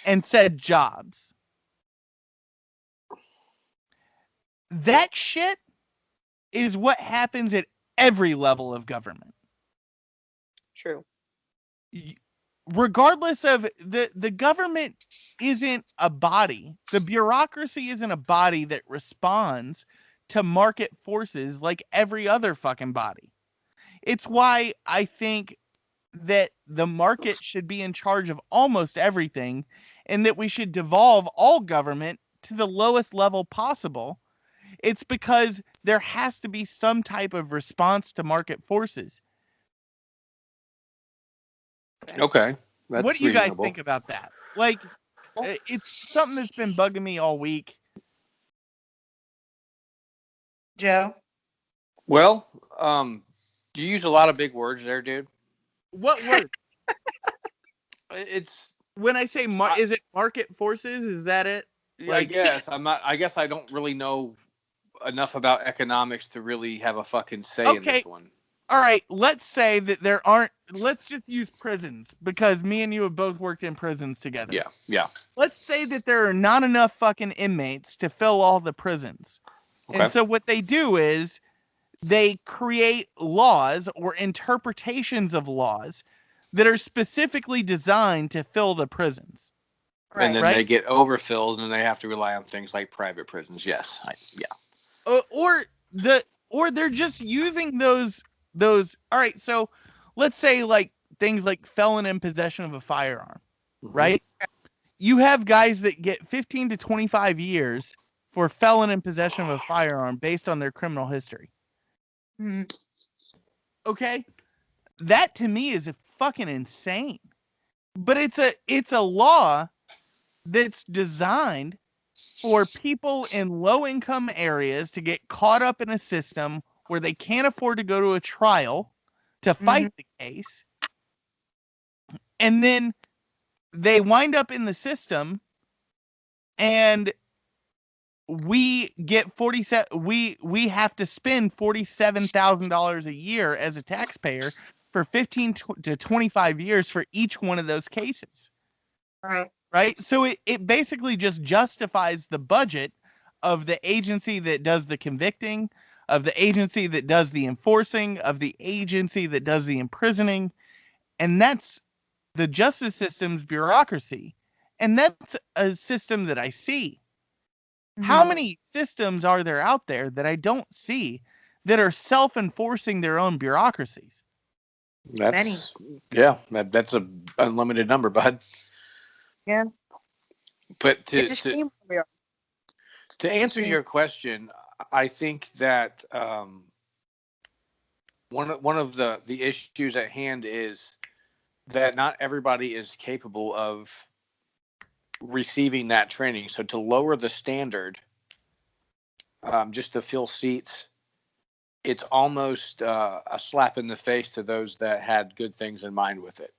and said jobs. That shit is what happens at every level of government. True. Regardless of the government isn't a body. The bureaucracy isn't a body that responds to market forces like every other fucking body. It's why I think that the market should be in charge of almost everything, and that we should devolve all government to the lowest level possible. It's because there has to be some type of response to market forces. Okay. That's what do you reasonable. guys think about that? Like, it's something that's been bugging me all week. Joe? Well, you use a lot of big words there, dude. What word? It's when I say is it market forces? Is that it? I guess I'm not. I guess I don't really know enough about economics to really have a fucking say in this one. All right, let's say that there aren't. Let's just use prisons because me and you have both worked in prisons together. Yeah. Let's say that there are not enough fucking inmates to fill all the prisons. Okay. And so what they do is they create laws or interpretations of laws that are specifically designed to fill the prisons. Right. And then they get overfilled and they have to rely on things like private prisons. Yes. Or they're just using those. All right, so let's say like things like felon in possession of a firearm, right? You have guys that get 15 to 25 years for felon in possession of a firearm based on their criminal history. Okay? That to me is fucking insane. But it's a law that's designed for people in low income areas to get caught up in a system where they can't afford to go to a trial to fight the case. And then they wind up in the system and we get we have to spend $47,000 a year as a taxpayer for 15 to 25 years for each one of those cases. Right? So it basically just justifies the budget of the agency that does the convicting, of the agency that does the enforcing, of the agency that does the imprisoning. And that's the justice system's bureaucracy. And that's a system that I see. How many systems are there out there that I don't see that are self-enforcing their own bureaucracies? Many. Yeah, that's an unlimited number, bud. Yeah. But to answer your question, I think that one of the issues at hand is that not everybody is capable of receiving that training. So to lower the standard, just to fill seats, it's almost a slap in the face to those that had good things in mind with it,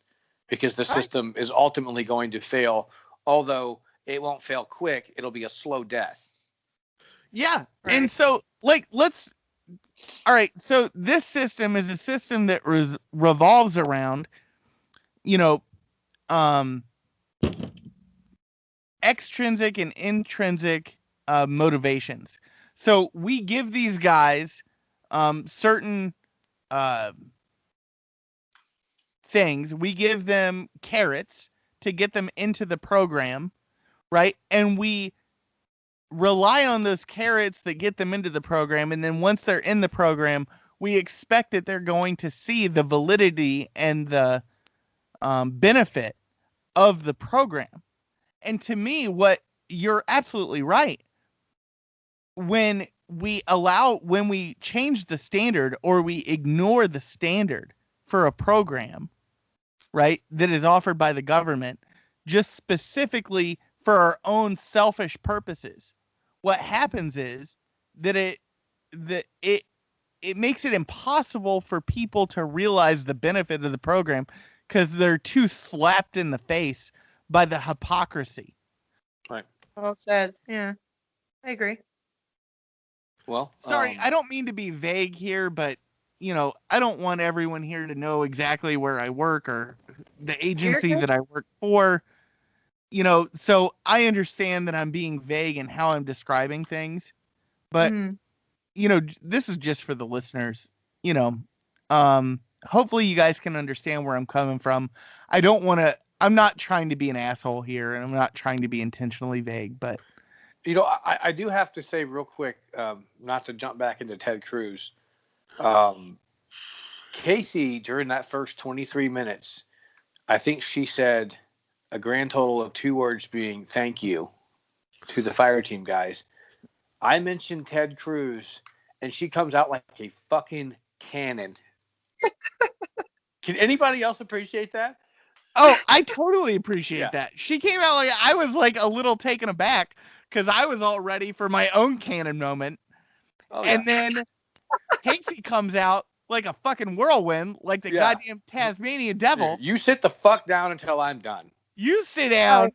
because the system is ultimately going to fail. Although it won't fail quick, it'll be a slow death. Yeah, and so all right. So this system is a system that revolves around, extrinsic and intrinsic motivations. So we give these guys certain things. We give them carrots to get them into the program, right? And we rely on those carrots that get them into the program. And then once they're in the program, we expect that they're going to see the validity and the benefit of the program. And to me, you're absolutely right. When we change the standard or we ignore the standard for a program, right, that is offered by the government, just specifically for our own selfish purposes, what happens is that it makes it impossible for people to realize the benefit of the program because they're too slapped in the face by the hypocrisy. Right. Well said. Yeah, I agree. Well, sorry, I don't mean to be vague here, but I don't want everyone here to know exactly where I work or the agency that I work for. So I understand that I'm being vague in how I'm describing things, but this is just for the listeners. Hopefully you guys can understand where I'm coming from. I'm not trying to be an asshole here, and I'm not trying to be intentionally vague, but I do have to say real quick, not to jump back into Ted Cruz. Casey, during that first 23 minutes, I think she said a grand total of 2 words being thank you to the FireTeam guys. I mentioned Ted Cruz, and she comes out like a fucking cannon. Can anybody else appreciate that? Oh, I totally appreciate that. She came out like I was like a little taken aback because I was all ready for my own cannon moment. And then Casey comes out like a fucking whirlwind, like the goddamn Tasmanian devil. You sit the fuck down until I'm done. You sit down.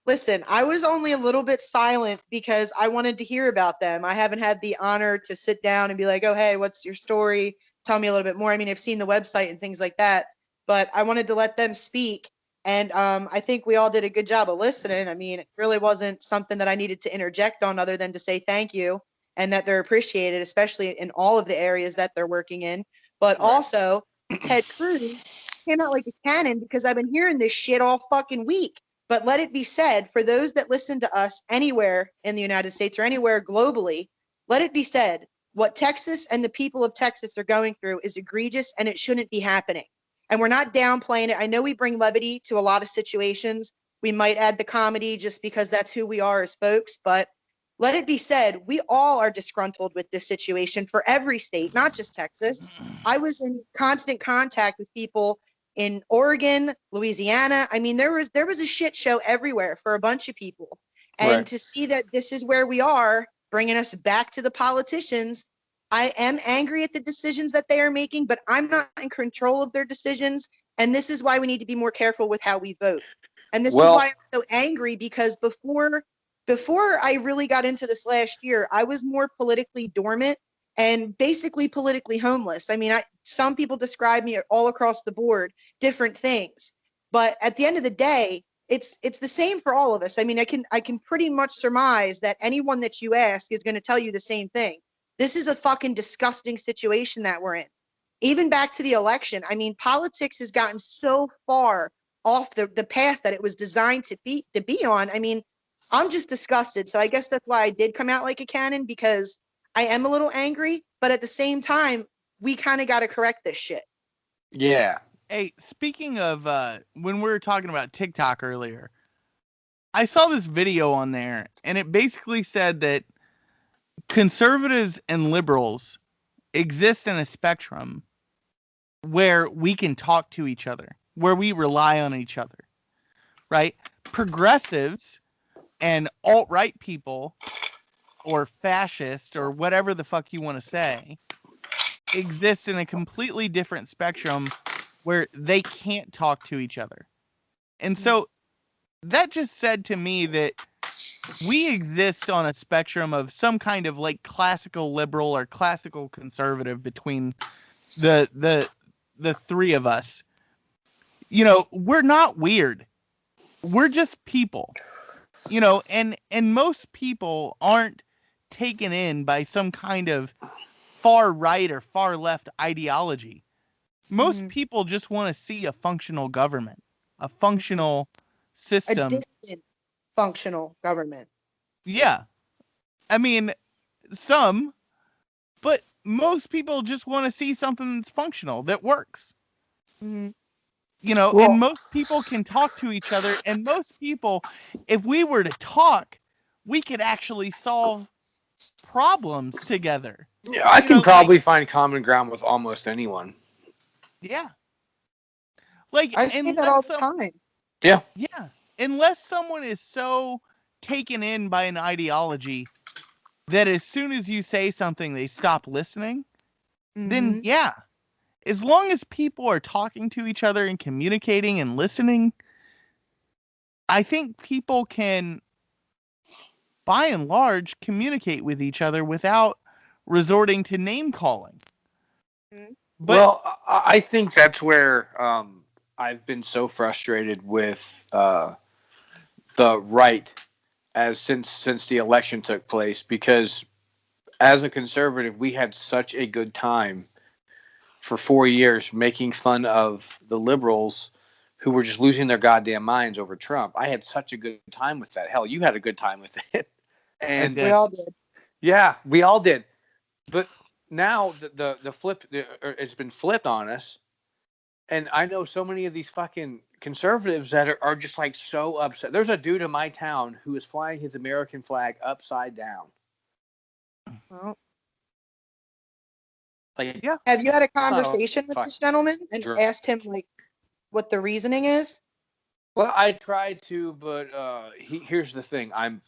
Listen, I was only a little bit silent because I wanted to hear about them. I haven't had the honor to sit down and be like, oh, hey, what's your story? Tell me a little bit more. I mean, I've seen the website and things like that, but I wanted to let them speak. And I think we all did a good job of listening. I mean, it really wasn't something that I needed to interject on other than to say thank you and that they're appreciated, especially in all of the areas that they're working in. But also, Ted Cruz came out like a cannon because I've been hearing this shit all fucking week. But let it be said, for those that listen to us anywhere in the United States or anywhere globally, let it be said, what Texas and the people of Texas are going through is egregious and it shouldn't be happening. And we're not downplaying it. I know we bring levity to a lot of situations. We might add the comedy just because that's who we are as folks. But let it be said, we all are disgruntled with this situation for every state, not just Texas. I was in constant contact with people in Oregon, Louisiana. I mean, there was a shit show everywhere for a bunch of people. And to see that this is where we are, bringing us back to the politicians, I am angry at the decisions that they are making, but I'm not in control of their decisions. And this is why we need to be more careful with how we vote. And this is why I'm so angry, because before I really got into this last year, I was more politically dormant and basically politically homeless. I mean, some people describe me all across the board, different things. But at the end of the day, it's the same for all of us. I mean, I can pretty much surmise that anyone that you ask is going to tell you the same thing. This is a fucking disgusting situation that we're in. Even back to the election, I mean, politics has gotten so far off the path that it was designed to be on. I mean, I'm just disgusted. So I guess that's why I did come out like a cannon, because I am a little angry, but at the same time, we kind of got to correct this shit. Yeah. Hey, speaking of when we were talking about TikTok earlier, I saw this video on there, and it basically said that conservatives and liberals exist in a spectrum where we can talk to each other, where we rely on each other, right? Progressives and alt-right people or fascist or whatever the fuck you want to say exist in a completely different spectrum where they can't talk to each other. And so that just said to me that we exist on a spectrum of some kind of like classical liberal or classical conservative between the three of us. You know, we're not weird. We're just people. You know, and most people aren't taken in by some kind of far right or far left ideology. Most people just want to see a functional government, a functional system. A distant functional government. Yeah. I mean, some, but most people just want to see something that's functional, that works. Mm-hmm. You know, Well, and most people can talk to each other, and most people, if we were to talk, we could actually solve problems together. Yeah, I You can know, probably find common ground with almost anyone. Yeah. Like, I say that all the time. Yeah. Yeah. Unless someone is so taken in by an ideology that as soon as you say something, they stop listening, then yeah. As long as people are talking to each other and communicating and listening, I think people can, by and large, communicate with each other without resorting to name calling. But, well, I think that's where I've been so frustrated with the right as since the election took place, because as a conservative, we had such a good time for 4 years making fun of the liberals who were just losing their goddamn minds over Trump. I had such a good time with that. Hell, you had a good time with it. And We all did. yeah, we all did. But now the flip, it's been flipped on us. And I know so many of these fucking conservatives that are just like so upset. There's a dude in my town who is flying his American flag upside down. Well, Like, yeah. have you had a conversation with this gentleman and Sure. asked him like what the reasoning is? Well, I tried to, but here's the thing: I'm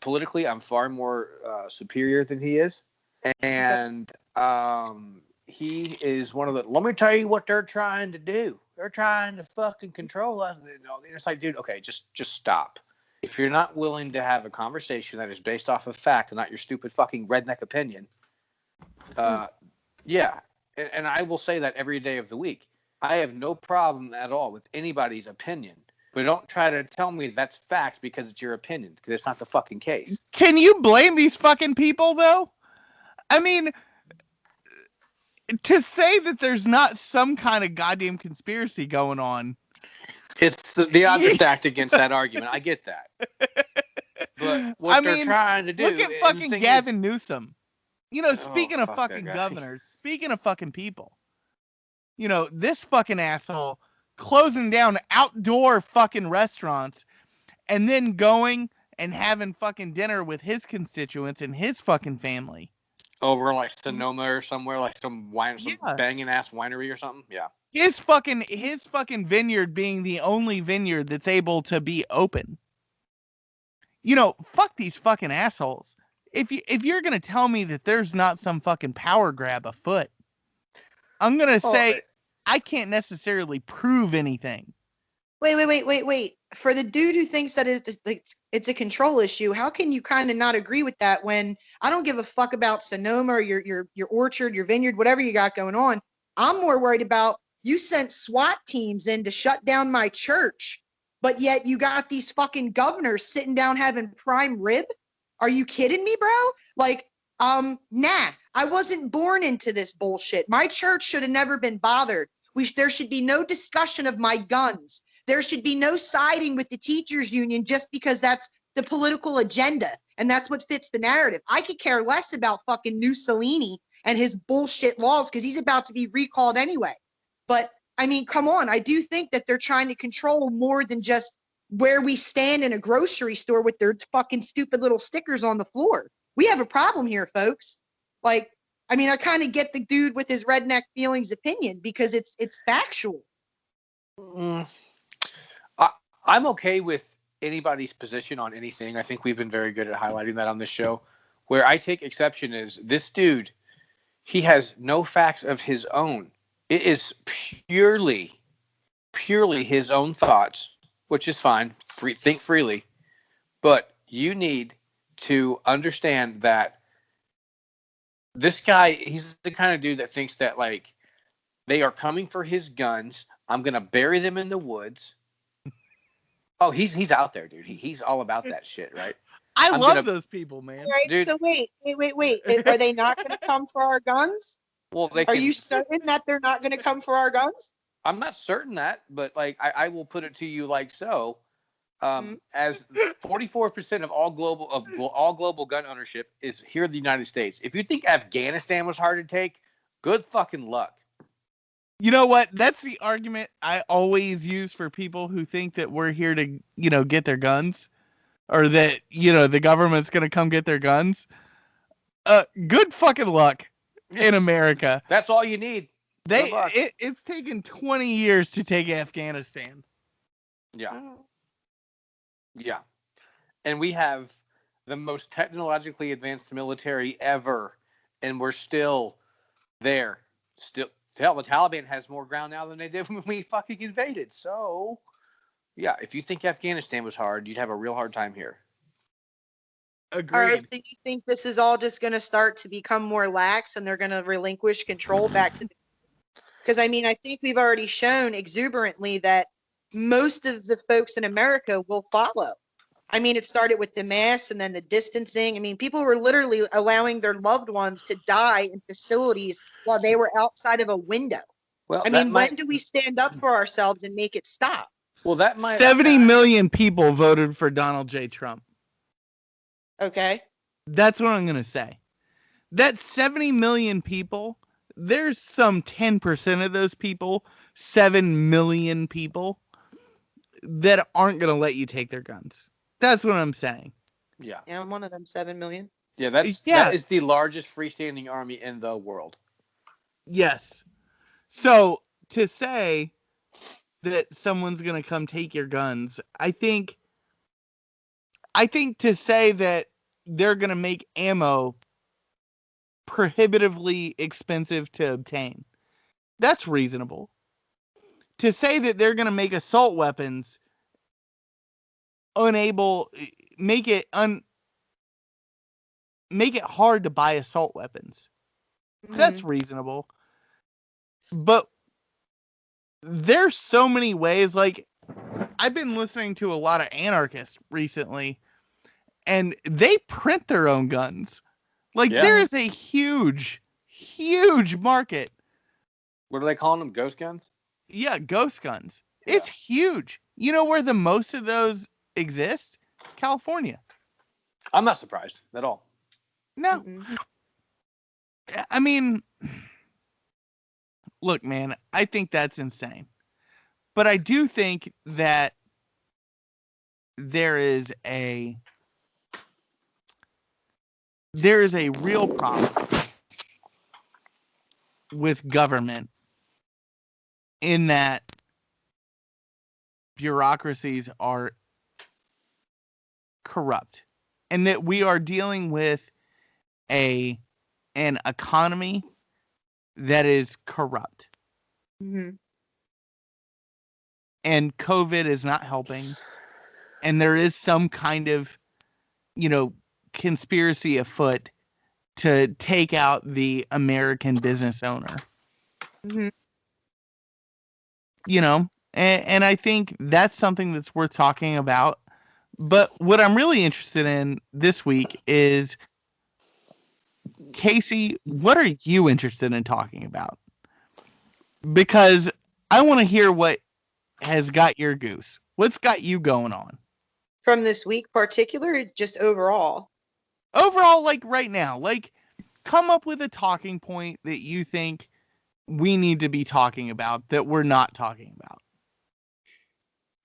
far more superior than he is, and he is one of the. Let me tell you what they're trying to do. They're trying to fucking control us. You know, it's like, dude, okay, just stop. If you're not willing to have a conversation that is based off of fact and not your stupid fucking redneck opinion, yeah, and I will say that every day of the week. I have no problem at all with anybody's opinion. But don't try to tell me that's fact because it's your opinion, because it's not the fucking case. Can you blame these fucking people, though? I mean, to say that there's not some kind of goddamn conspiracy going on. It's the odds are stacked against that argument. I get that. But what they're trying to do... Look at fucking Gavin Newsom. You know, speaking of fucking governors, speaking of fucking people, you know, this fucking asshole closing down outdoor fucking restaurants and then going and having fucking dinner with his constituents and his fucking family. Over like Sonoma or somewhere, like some banging ass winery or something. Yeah. His fucking vineyard being the only vineyard that's able to be open. You know, fuck these fucking assholes. If you're gonna tell me that there's not some fucking power grab afoot, I'm gonna say I can't necessarily prove anything. Wait. For the dude who thinks that it's a control issue, how can you kind of not agree with that when I don't give a fuck about Sonoma or your orchard, your vineyard, whatever you got going on? I'm more worried about you sent SWAT teams in to shut down my church, but yet you got these fucking governors sitting down having prime rib. Are you kidding me, bro? Like, nah, I wasn't born into this bullshit. My church should have never been bothered. There should be no discussion of my guns. There should be no siding with the teachers union just because that's the political agenda and that's what fits the narrative. I could care less about fucking Mussolini and his bullshit laws because he's about to be recalled anyway. But I mean, come on. I do think that they're trying to control more than just where we stand in a grocery store with their fucking stupid little stickers on the floor. We have a problem here, folks. Like, I mean, I kind of get the dude with his redneck feelings opinion because it's factual. I'm okay with anybody's position on anything. I think we've been very good at highlighting that on this show. Where I take exception is this dude, he has no facts of his own. It is purely his own thoughts, which is fine. Think freely. But you need to understand that this guy, he's the kind of dude that thinks that, like, they are coming for his guns. I'm going to bury them in the woods. Oh, he's out there, dude. He's all about that shit, right? I love those people, man. All right, dude. so wait. Are they not going to come for our guns? Well, Are you certain that they're not going to come for our guns? I'm not certain that, but like I will put it to you like so. As 44% of all global gun ownership is here in the United States. If you think Afghanistan was hard to take, good fucking luck. You know what? That's the argument I always use for people who think that we're here to, get their guns, or that, the government's going to come get their guns. Good fucking luck in America. That's all you need. It's taken 20 years to take Afghanistan. Yeah. Yeah. And we have the most technologically advanced military ever, and we're still there. Hell, the Taliban has more ground now than they did when we fucking invaded. So, yeah, if you think Afghanistan was hard, you'd have a real hard time here. Agreed. All right, so you think this is all just going to start to become more lax and they're going to relinquish control back to... Because, I mean, I think we've already shown exuberantly that most of the folks in America will follow. I mean, it started with the masks and then the distancing. I mean, people were literally allowing their loved ones to die in facilities while they were outside of a window. Well, I mean, when do we stand up for ourselves and make it stop? Well, that might... 70 million people voted for Donald J. Trump. Okay. That's what I'm going to say. That 70 million people, there's some 10% of those people, 7 million people, that aren't going to let you take their guns. That's what I'm saying. Yeah. Yeah, I'm one of them, 7 million. Yeah, that is the largest freestanding army in the world. Yes. So to say that someone's going to come take your guns, I think to say that they're going to make ammo prohibitively expensive to obtain, that's reasonable. To say that they're going to make assault weapons make it hard to buy assault weapons, that's reasonable. But there's so many ways. Like, I've been listening to a lot of anarchists recently, and they print their own guns. Like, there is a huge market. What are they calling them? Ghost guns? Yeah, ghost guns. Yeah. It's huge. You know where the most of those exist? California. I'm not surprised at all. No. I mean, look, man, I think that's insane. But I do think that there is a real problem with government in that bureaucracies are corrupt, and that we are dealing with an economy that is corrupt. And COVID is not helping. And there is some kind of, conspiracy afoot to take out the American business owner. And I think that's something that's worth talking about. But what I'm really interested in this week is, Casey, what are you interested in talking about? Because I want to hear what has got your goose. What's got you going on? From this week particular, or just overall? Overall, like right now. Like, come up with a talking point that you think we need to be talking about that we're not talking about.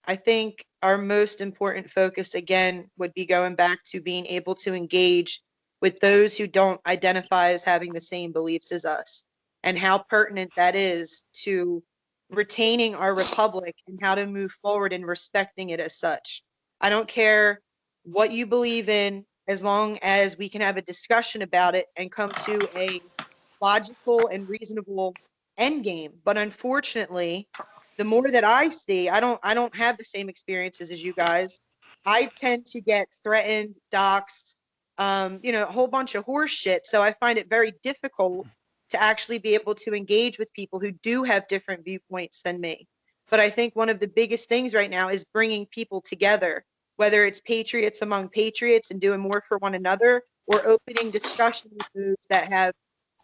I think our most important focus, again, would be going back to being able to engage with those who don't identify as having the same beliefs as us, and how pertinent that is to retaining our republic and how to move forward and respecting it as such. I don't care what you believe in, as long as we can have a discussion about it and come to a logical and reasonable end game. But unfortunately, the more that I see, I don't have the same experiences as you guys. I tend to get threatened, doxxed, a whole bunch of horse shit. So I find it very difficult to actually be able to engage with people who do have different viewpoints than me. But I think one of the biggest things right now is bringing people together, whether it's patriots among patriots and doing more for one another, or opening discussion with those that have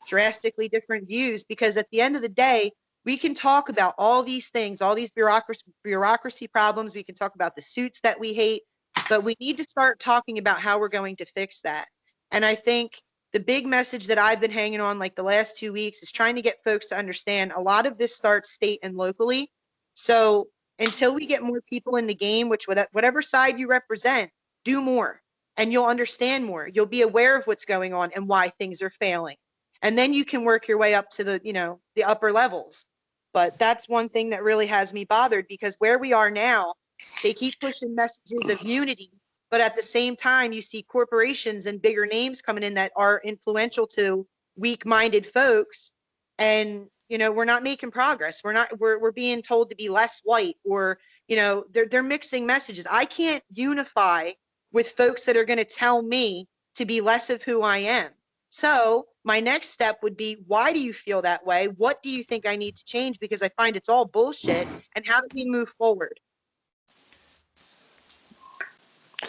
drastically different views. Because at the end of the day, we can talk about all these things, all these bureaucracy problems. We can talk about the suits that we hate, but we need to start talking about how we're going to fix that. And I think the big message that I've been hanging on like the last 2 weeks is trying to get folks to understand a lot of this starts state and locally. So until we get more people in the game, which whatever side you represent, do more and you'll understand more. You'll be aware of what's going on and why things are failing. And then you can work your way up to the upper levels. But that's one thing that really has me bothered, because where we are now, they keep pushing messages of unity, but at the same time, you see corporations and bigger names coming in that are influential to weak-minded folks, and we're not making progress. We're being told to be less white, or they're mixing messages. I can't unify with folks that are going to tell me to be less of who I am. So my next step would be, why do you feel that way? What do you think I need to change? Because I find it's all bullshit. And how do we move forward?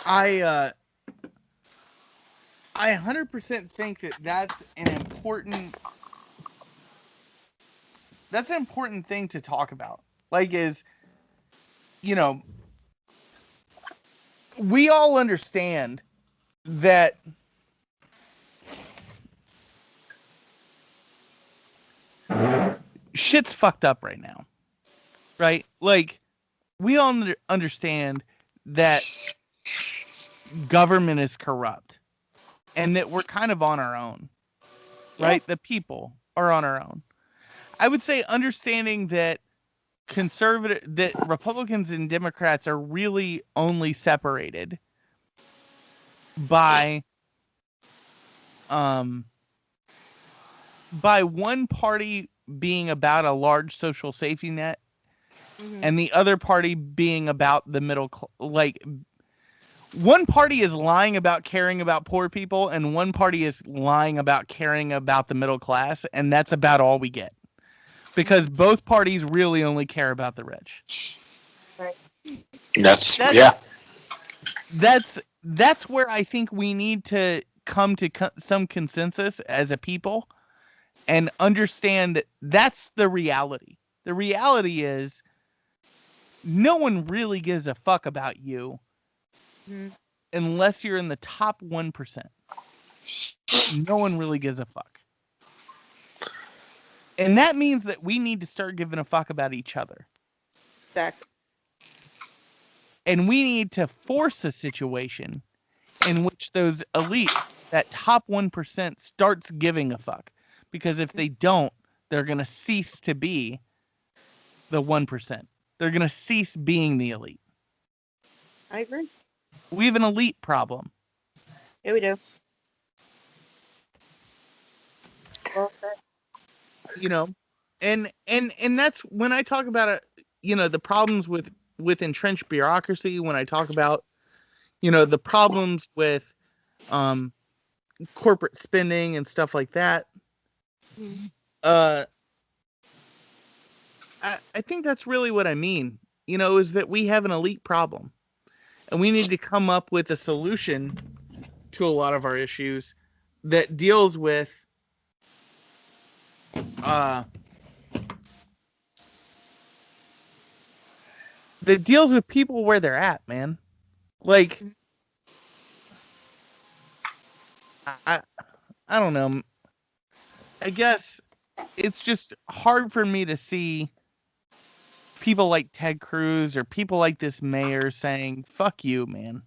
I 100% think that that's an important thing to talk about. Like, we all understand that shit's fucked up right now, right? Like, we all understand that government is corrupt and that we're kind of on our own, right? Yeah. The people are on our own. I would say understanding that that Republicans and Democrats are really only separated by one party being about a large social safety net, and the other party being about the middle one party is lying about caring about poor people, and one party is lying about caring about the middle class, and that's about all we get. Because both parties really only care about the rich. Right. That's where I think we need to come to some consensus as a people and understand that that's the reality. The reality is no one really gives a fuck about you unless you're in the top 1%. No one really gives a fuck. And that means that we need to start giving a fuck about each other. Exactly. And we need to force a situation in which those elites, that top 1%, starts giving a fuck. Because if they don't, they're going to cease to be the 1%. They're going to cease being the elite. I agree. We have an elite problem. Yeah, we do. Well said. And that's when I talk about it, the problems with entrenched bureaucracy, when I talk about, the problems with corporate spending and stuff like that. I think that's really what I mean, is that we have an elite problem, and we need to come up with a solution to a lot of our issues that deals with people where they're at, man. Like, I don't know. I guess it's just hard for me to see people like Ted Cruz or people like this mayor saying, fuck you, man.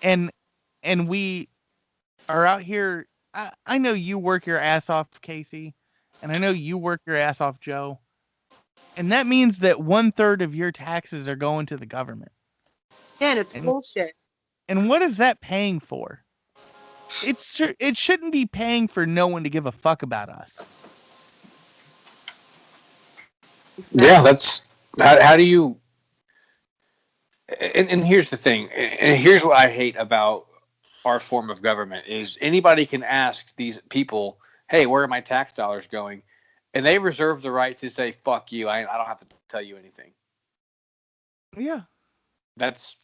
And we are out here. I know you work your ass off, Casey, and I know you work your ass off, Joe. And that means that 1/3 of your taxes are going to the government. Man, it's bullshit. And what is that paying for? It shouldn't be paying for no one to give a fuck about us. Yeah, that's how do you? And here's the thing, and here's what I hate about our form of government is anybody can ask these people, "Hey, where are my tax dollars going?" And they reserve the right to say, "Fuck you, I don't have to tell you anything." Yeah, that's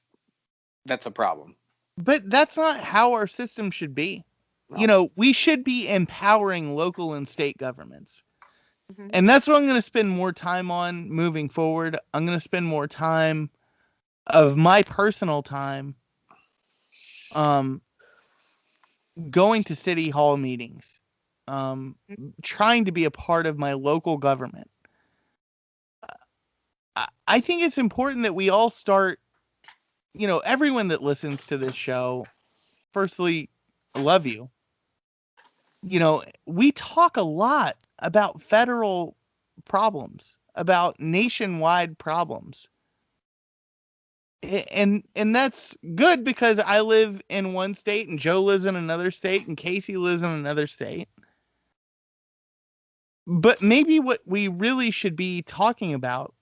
a problem. But that's not how our system should be. No. You know, we should be empowering local and state governments. Mm-hmm. And that's what I'm going to spend more time on moving forward. I'm going to spend more time of my personal time going to city hall meetings, trying to be a part of my local government. I think it's important that we all start, you know, everyone that listens to this show, firstly, I love you. You know, we talk a lot about federal problems, about nationwide problems. And that's good because I live in one state and Joe lives in another state and Casey lives in another state. But maybe what we really should be talking about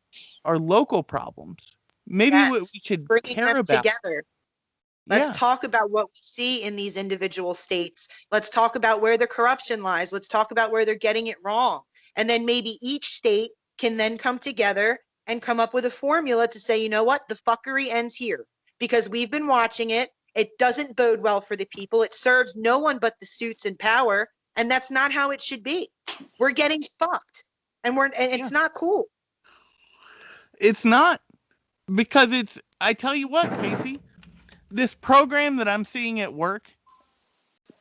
are local problems. Maybe what we should care about together. Let's talk about what we see in these individual states. Let's talk about where the corruption lies. Let's talk about where they're getting it wrong. And then maybe each state can then come together and come up with a formula to say, you know what, the fuckery ends here. Because we've been watching it. It doesn't bode well for the people. It serves no one but the suits in power. And that's not how it should be. We're getting fucked. And it's not cool. It's not. Because I tell you what, Casey, this program that I'm seeing at work,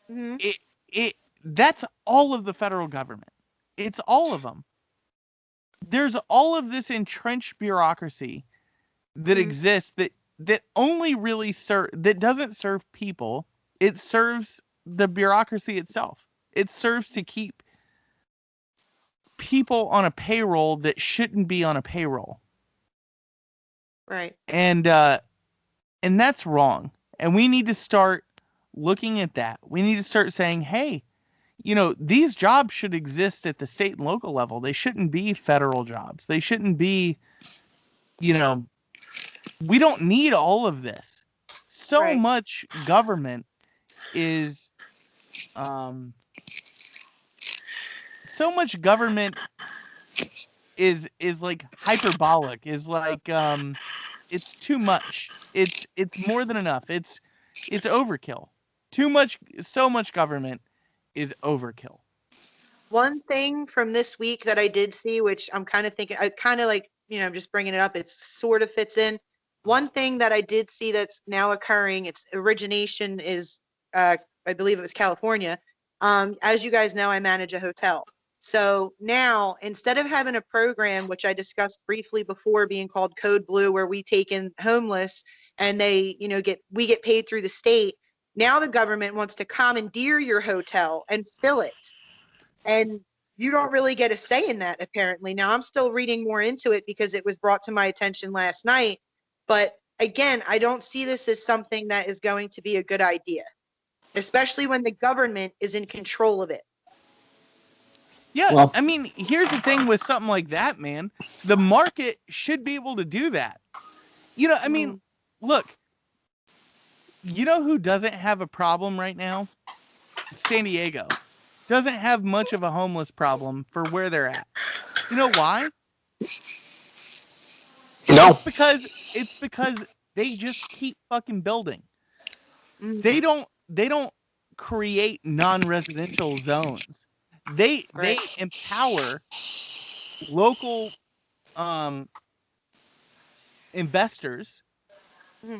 mm-hmm. That's all of the federal government. It's all of them. There's all of this entrenched bureaucracy that mm-hmm. exists that only really that doesn't serve people. It serves the bureaucracy itself. It serves to keep people on a payroll that shouldn't be on a payroll. Right. And that's wrong. And we need to start looking at that. We need to start saying, hey, you know, these jobs should exist at the state and local level. They shouldn't be federal jobs. They shouldn't be, you know, we don't need all of this. So much government is, so much government is like hyperbolic, is like, it's too much. It's more than enough. It's overkill. So much government is overkill. One thing from this week that I did see, which I'm kind of thinking, I kind of like, you know, I'm just bringing it up. It sort of fits in. One thing that I did see that's now occurring, its origination is, I believe it was California. As you guys know, I manage a hotel. So now, instead of having a program, which I discussed briefly before, being called Code Blue, where we take in homeless and they, you know, we get paid through the state. Now the government wants to commandeer your hotel and fill it. And you don't really get a say in that, apparently. Now, I'm still reading more into it because it was brought to my attention last night. But again, I don't see this as something that is going to be a good idea, especially when the government is in control of it. Yeah, well, I mean, here's the thing with something like that, man. The market should be able to do that. You know, I mean, look, you know who doesn't have a problem right now? San Diego. Doesn't have much of a homeless problem for where they're at. You know why? No. It's because they just keep fucking building. They don't create non-residential zones. They empower local investors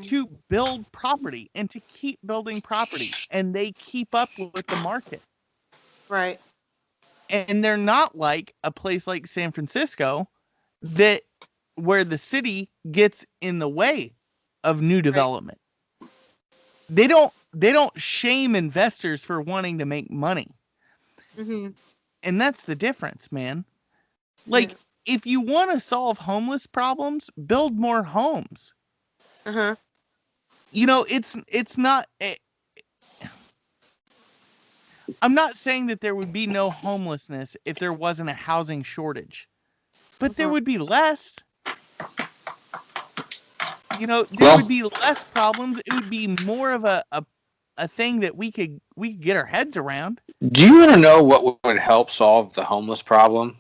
to build property and to keep building property, and they keep up with the market. Right. And they're not like a place like San Francisco where the city gets in the way of new development. Right. shame investors for wanting to make money. Mm-hmm. And that's the difference, man. Like, if you want to solve homeless problems, build more homes. Uh-huh. You know, it's not. I'm not saying that there would be no homelessness if there wasn't a housing shortage, but there would be less. You know, there would be less problems. It would be more of a thing that we could get our heads around. Do you want to know what would help solve the homeless problem?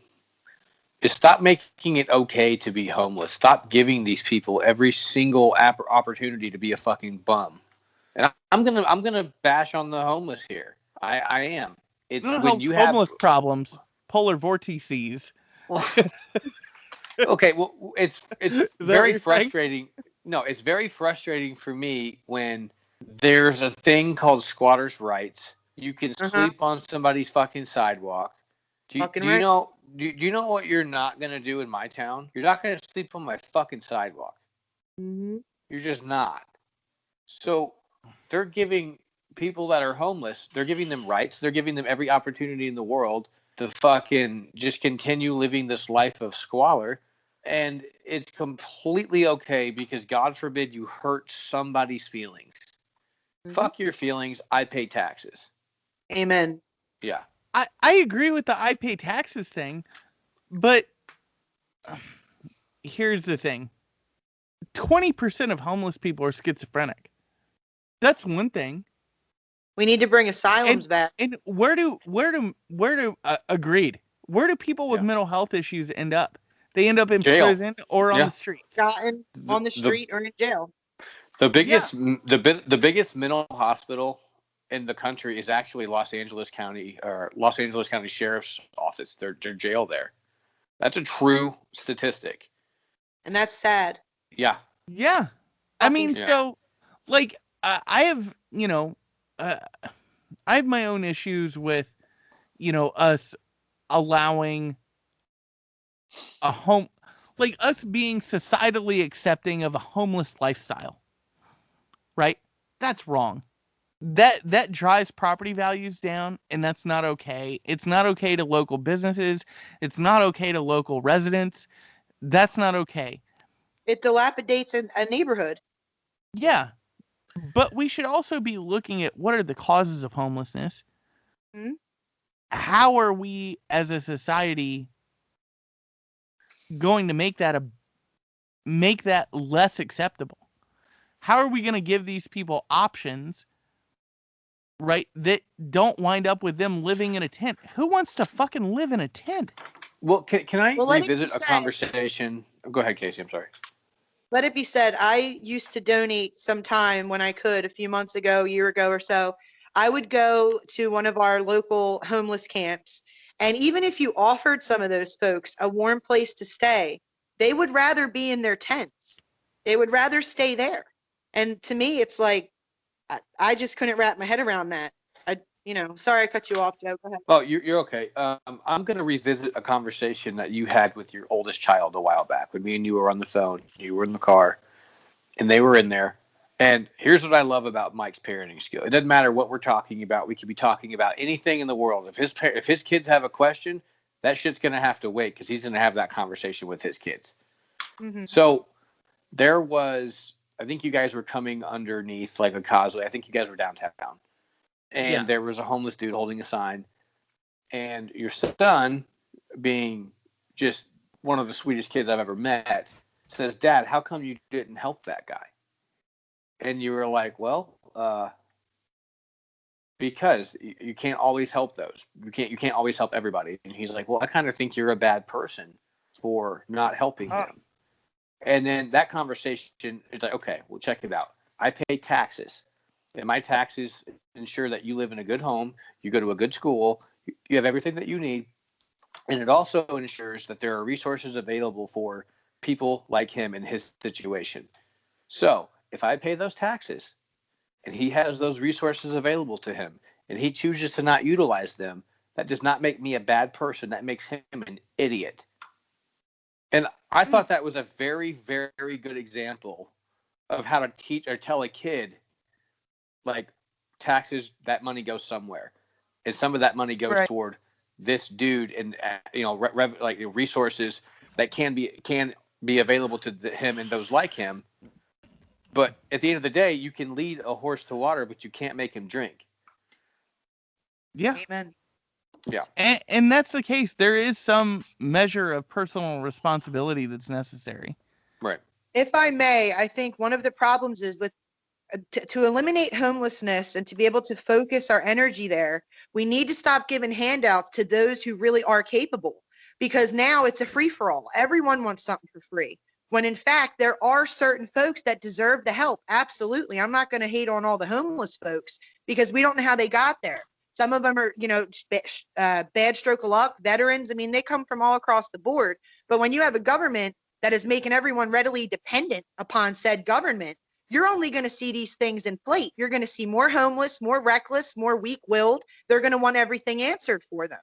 Is stop making it okay to be homeless. Stop giving these people every single opportunity to be a fucking bum. And I'm gonna bash on the homeless here. I am. It's when you have homeless problems, polar vortices. Okay, well, it's very frustrating. No, it's very frustrating for me when there's a thing called squatters' rights. You can sleep on somebody's fucking sidewalk. Do you know what you're not gonna do in my town? You're not gonna sleep on my fucking sidewalk. Mm-hmm. You're just not. So they're giving people that are homeless, they're giving them rights. They're giving them every opportunity in the world to fucking just continue living this life of squalor. And it's completely okay because God forbid you hurt somebody's feelings. Mm-hmm. Fuck your feelings. I pay taxes. Amen. Yeah. I agree with the I pay taxes thing, but here's the thing. 20% of homeless people are schizophrenic. That's one thing. We need to bring asylums back. And where do agreed. Where do people with mental health issues end up? They end up in prison or on the street. Gotten on the street or in jail. The biggest the biggest mental hospital in the country is actually Los Angeles County Sheriff's Office. Their jail there. That's a true statistic. And that's sad. Yeah. Yeah. I mean, so like I have, I have my own issues with, us allowing a home, like us being societally accepting of a homeless lifestyle. Right? That's wrong. That drives property values down, and that's not okay. It's not okay to local businesses. It's not okay to local residents. That's not okay. It dilapidates a neighborhood. Yeah. But we should also be looking at what are the causes of homelessness. Mm-hmm. How are we as a society going to make that less acceptable? How are we going to give these people options, right, that don't wind up with them living in a tent? Who wants to fucking live in a tent? Well, can I revisit a conversation? Go ahead, Casey. I'm sorry. Let it be said, I used to donate some time when I could a few months ago, a year ago or so. I would go to one of our local homeless camps. And even if you offered some of those folks a warm place to stay, they would rather be in their tents. They would rather stay there. And to me, it's like, I just couldn't wrap my head around that. Sorry I cut you off, Joe. Go ahead. Oh, you're okay. I'm going to revisit a conversation that you had with your oldest child a while back when me and you were on the phone. You were in the car, and they were in there. And here's what I love about Mike's parenting skill. It doesn't matter what we're talking about. We could be talking about anything in the world. If his kids have a question, that shit's going to have to wait because he's going to have that conversation with his kids. Mm-hmm. So there was, I think you guys were coming underneath like a causeway. I think you guys were downtown. And there was a homeless dude holding a sign. And your son, being just one of the sweetest kids I've ever met, says, "Dad, how come you didn't help that guy?" And you were like, "Well, because you can't always help those. You can't always help everybody." And he's like, "Well, I kind of think you're a bad person for not helping him." And then that conversation is like, okay, well, check it out. I pay taxes. And my taxes ensure that you live in a good home, you go to a good school, you have everything that you need. And it also ensures that there are resources available for people like him in his situation. So if I pay those taxes and he has those resources available to him and he chooses to not utilize them, that does not make me a bad person. That makes him an idiot. And I thought that was a very, very good example of how to teach or tell a kid, like, taxes, that money goes somewhere, and some of that money goes toward this dude, and resources that can be available to him and those like him. But at the end of the day, you can lead a horse to water, but you can't make him drink. Yeah. Amen. Yeah. And that's the case. There is some measure of personal responsibility that's necessary. Right. If I may, I think one of the problems is with to eliminate homelessness and to be able to focus our energy there, we need to stop giving handouts to those who really are capable, because now it's a free-for-all. Everyone wants something for free, when in fact there are certain folks that deserve the help. Absolutely. I'm not going to hate on all the homeless folks because we don't know how they got there. Some of them are, bad stroke of luck, veterans. I mean, they come from all across the board. But when you have a government that is making everyone readily dependent upon said government, you're only going to see these things inflate. You're going to see more homeless, more reckless, more weak-willed. They're going to want everything answered for them,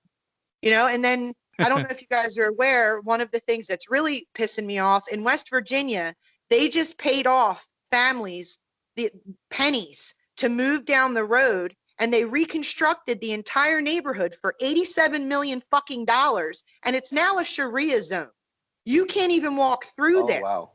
and then I don't know if you guys are aware, one of the things that's really pissing me off in West Virginia, they just paid off families the pennies to move down the road, and they reconstructed the entire neighborhood for $87 million fucking dollars, and it's now a Sharia zone. You can't even walk through there. Wow.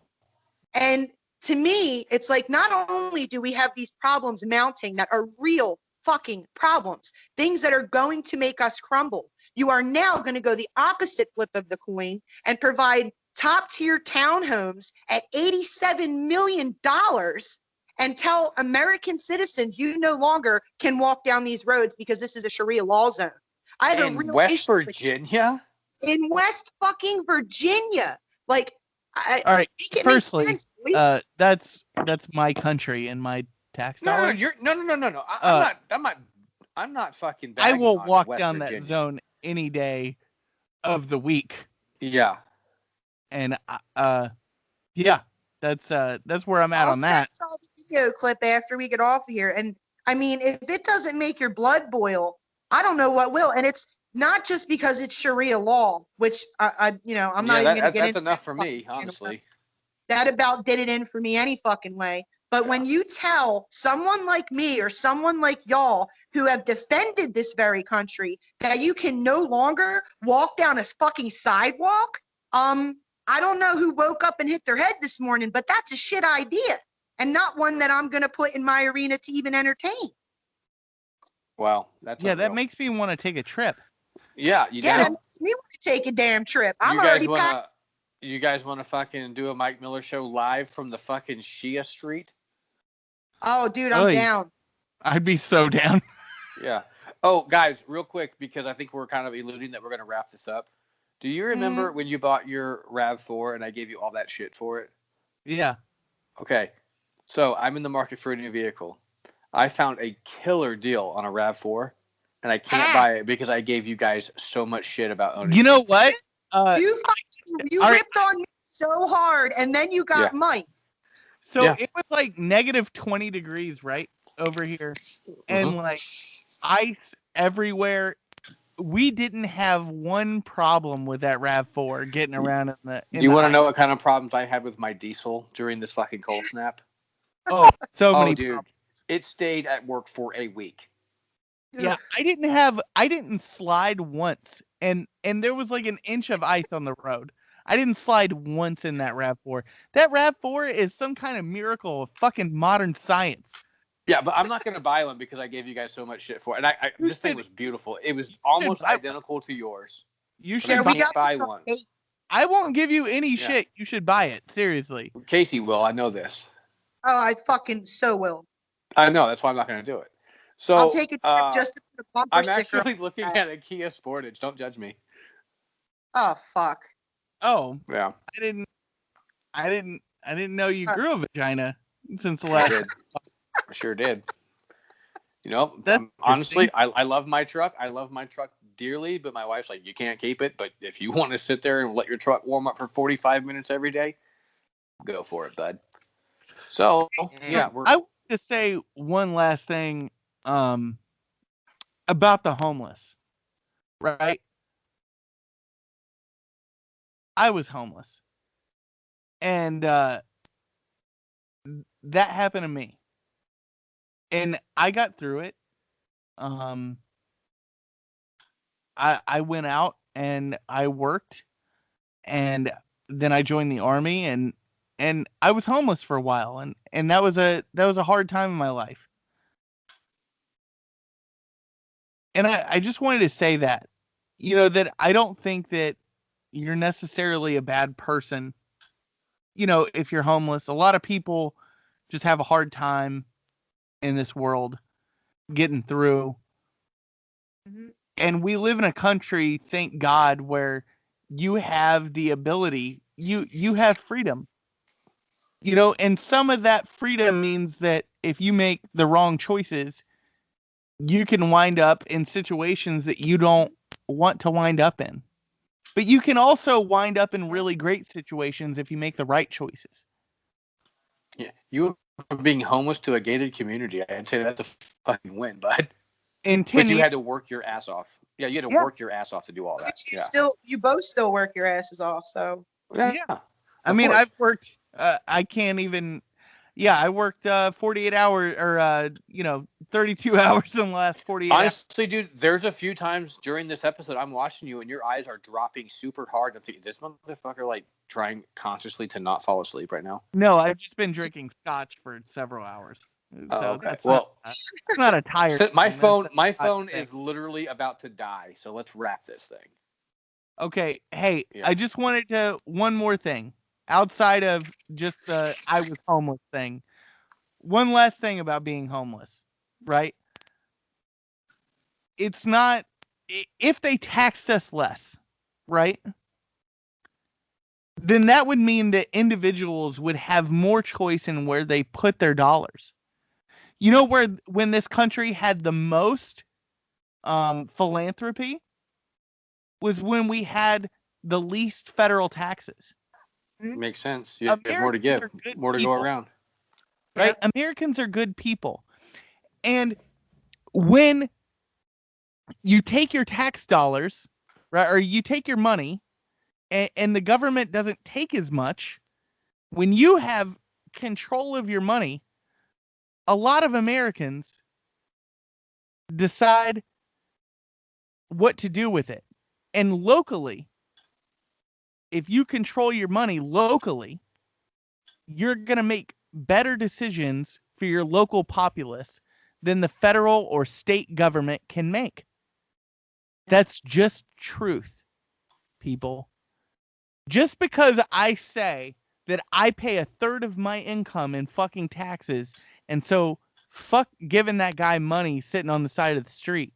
And to me, it's like, not only do we have these problems mounting that are real fucking problems, things that are going to make us crumble, you are now going to go the opposite flip of the coin and provide top tier townhomes at $87 million and tell American citizens you no longer can walk down these roads because this is a Sharia law zone. I have a real West issue Virginia? in West fucking Virginia. Like, all right. Firstly, sense, that's my country and my tax dollars. No. I'm not fucking. I will walk West down Virginia. that zone any day of the week. Yeah. And yeah, that's where I'm at on that. I'll send the video clip after we get off here. And I mean, if it doesn't make your blood boil, I don't know what will. And it's not just because it's Sharia law, which I'm not even going to get into. That's enough for me, honestly. That about did it in for me any fucking way. But when you tell someone like me or someone like y'all who have defended this very country that you can no longer walk down a fucking sidewalk, I don't know who woke up and hit their head this morning, but that's a shit idea and not one that I'm going to put in my arena to even entertain. Wow. That makes me want to take a trip. Yeah. That makes me want to take a damn trip. You guys want to fucking do a Mike Miller show live from the fucking Shia Street? Oh, dude, I'm down. I'd be so down. Yeah. Oh, guys, real quick, because I think we're kind of alluding that we're going to wrap this up. Do you remember when you bought your RAV4 and I gave you all that shit for it? Yeah. Okay. So I'm in the market for a new vehicle. I found a killer deal on a RAV4, and I can't buy it because I gave you guys so much shit about owning it. You know what? You ripped on me so hard, and then you got Mike. So it was like negative 20 degrees right over here, and like ice everywhere. We didn't have one problem with that RAV4 getting around in the. Do you want to know what kind of problems I had with my diesel during this fucking cold snap? Oh, many dude. problems. It stayed at work for a week. Yeah, I didn't slide once, and there was like an inch of ice on the road. I didn't slide once in that RAV4. That RAV4 is some kind of miracle of fucking modern science. Yeah, but I'm not going to buy one because I gave you guys so much shit for it. And this thing was beautiful. It was almost identical to yours. You should buy one. I won't give you any shit. You should buy it. Seriously. Casey will. I know this. Oh, I fucking so will. I know. That's why I'm not going to do it. So I'll take a trip just to put a bumper sticker. I'm actually looking at a Kia Sportage. Don't judge me. Oh, fuck. Oh. Yeah. I didn't know you grew a vagina since the last. I sure did. Honestly, I love my truck. I love my truck dearly, but my wife's like, you can't keep it. But if you want to sit there and let your truck warm up for 45 minutes every day, go for it, bud. So, yeah. I want to say one last thing about the homeless, right? I was homeless. And that happened to me. And I got through it. I went out and I worked, and then I joined the army, and I was homeless for a while, and that was a hard time in my life. And I just wanted to say that, that I don't think that you're necessarily a bad person, if you're homeless. A lot of people just have a hard time in this world getting through. Mm-hmm. And we live in a country, thank God, where you have the ability, you have freedom. And some of that freedom means that if you make the wrong choices, you can wind up in situations that you don't want to wind up in. But you can also wind up in really great situations if you make the right choices. Yeah, you were being homeless to a gated community. I'd say that's a fucking win, bud. But you had to work your ass off. Yeah, you had to work your ass off to do all that. You both still work your asses off. So yeah. I mean, I've worked. I can't even. Yeah, I worked 48 hours or 32 hours in the last 48 Honestly, dude, there's a few times during this episode I'm watching you and your eyes are dropping super hard. I'm thinking, this motherfucker like trying consciously to not fall asleep right now? No, I've just been drinking scotch for several hours. So okay. that's it's not a tired. My phone is literally about to die. So let's wrap this thing. Okay. Hey, I just wanted to one more thing outside of just the I was homeless thing. One last thing about being homeless, right? It's not if they taxed us less, right? Then that would mean that individuals would have more choice in where they put their dollars. When this country had the most philanthropy was when we had the least federal taxes. Makes sense. You have more to give, more to go around. Right? Yeah. Americans are good people. And when you take your tax dollars, right, or you take your money, and the government doesn't take as much, when you have control of your money, a lot of Americans decide what to do with it. And locally, if you control your money locally, you're going to make better decisions for your local populace than the federal or state government can make. That's just truth, people. Just because I say that I pay a third of my income in fucking taxes, and so fuck giving that guy money sitting on the side of the street,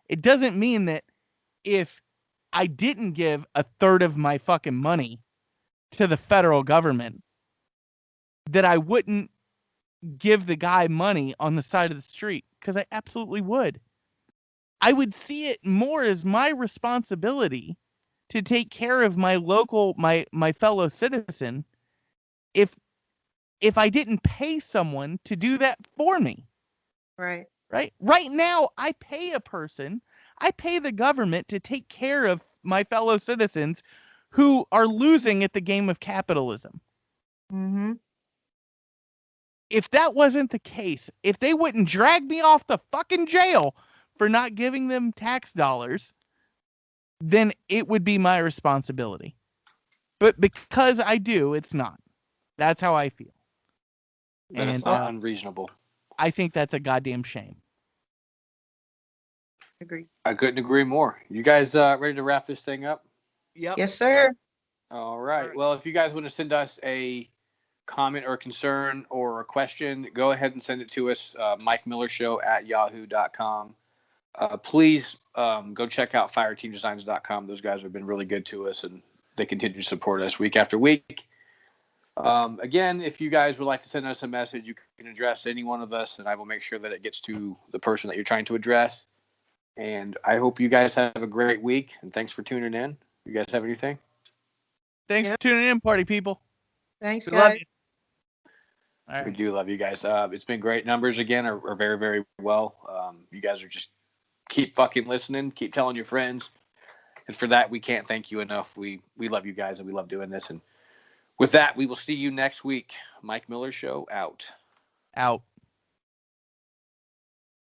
it doesn't mean that if I didn't give a third of my fucking money to the federal government, that I wouldn't give the guy money on the side of the street, because I absolutely would. I would see it more as my responsibility to take care of my my fellow citizen if I didn't pay someone to do that for me. Right. Right now, I pay the government to take care of my fellow citizens who are losing at the game of capitalism. Mm-hmm. If that wasn't the case, if they wouldn't drag me off the fucking jail for not giving them tax dollars, then it would be my responsibility. But because I do, it's not. That's how I feel. And it's not unreasonable. I think that's a goddamn shame. Agree. I couldn't agree more. You guys ready to wrap this thing up? Yep. Yes, sir. All right. Well, if you guys want to send us a comment or concern or a question, go ahead and send it to us, MikeMillerShow@yahoo.com. Please go check out FireTeamDesigns.com. Those guys have been really good to us, and they continue to support us week after week. Again, if you guys would like to send us a message, you can address any one of us, and I will make sure that it gets to the person that you're trying to address. And I hope you guys have a great week, and thanks for tuning in. You guys have anything? Thanks for tuning in, party people. Thanks, we guys. love you. All right. We do love you guys. It's been great. Numbers, again, are very, very well. You guys are just keep fucking listening. Keep telling your friends. And for that, we can't thank you enough. We love you guys, and we love doing this. And with that, we will see you next week. Mike Miller Show, out. Out.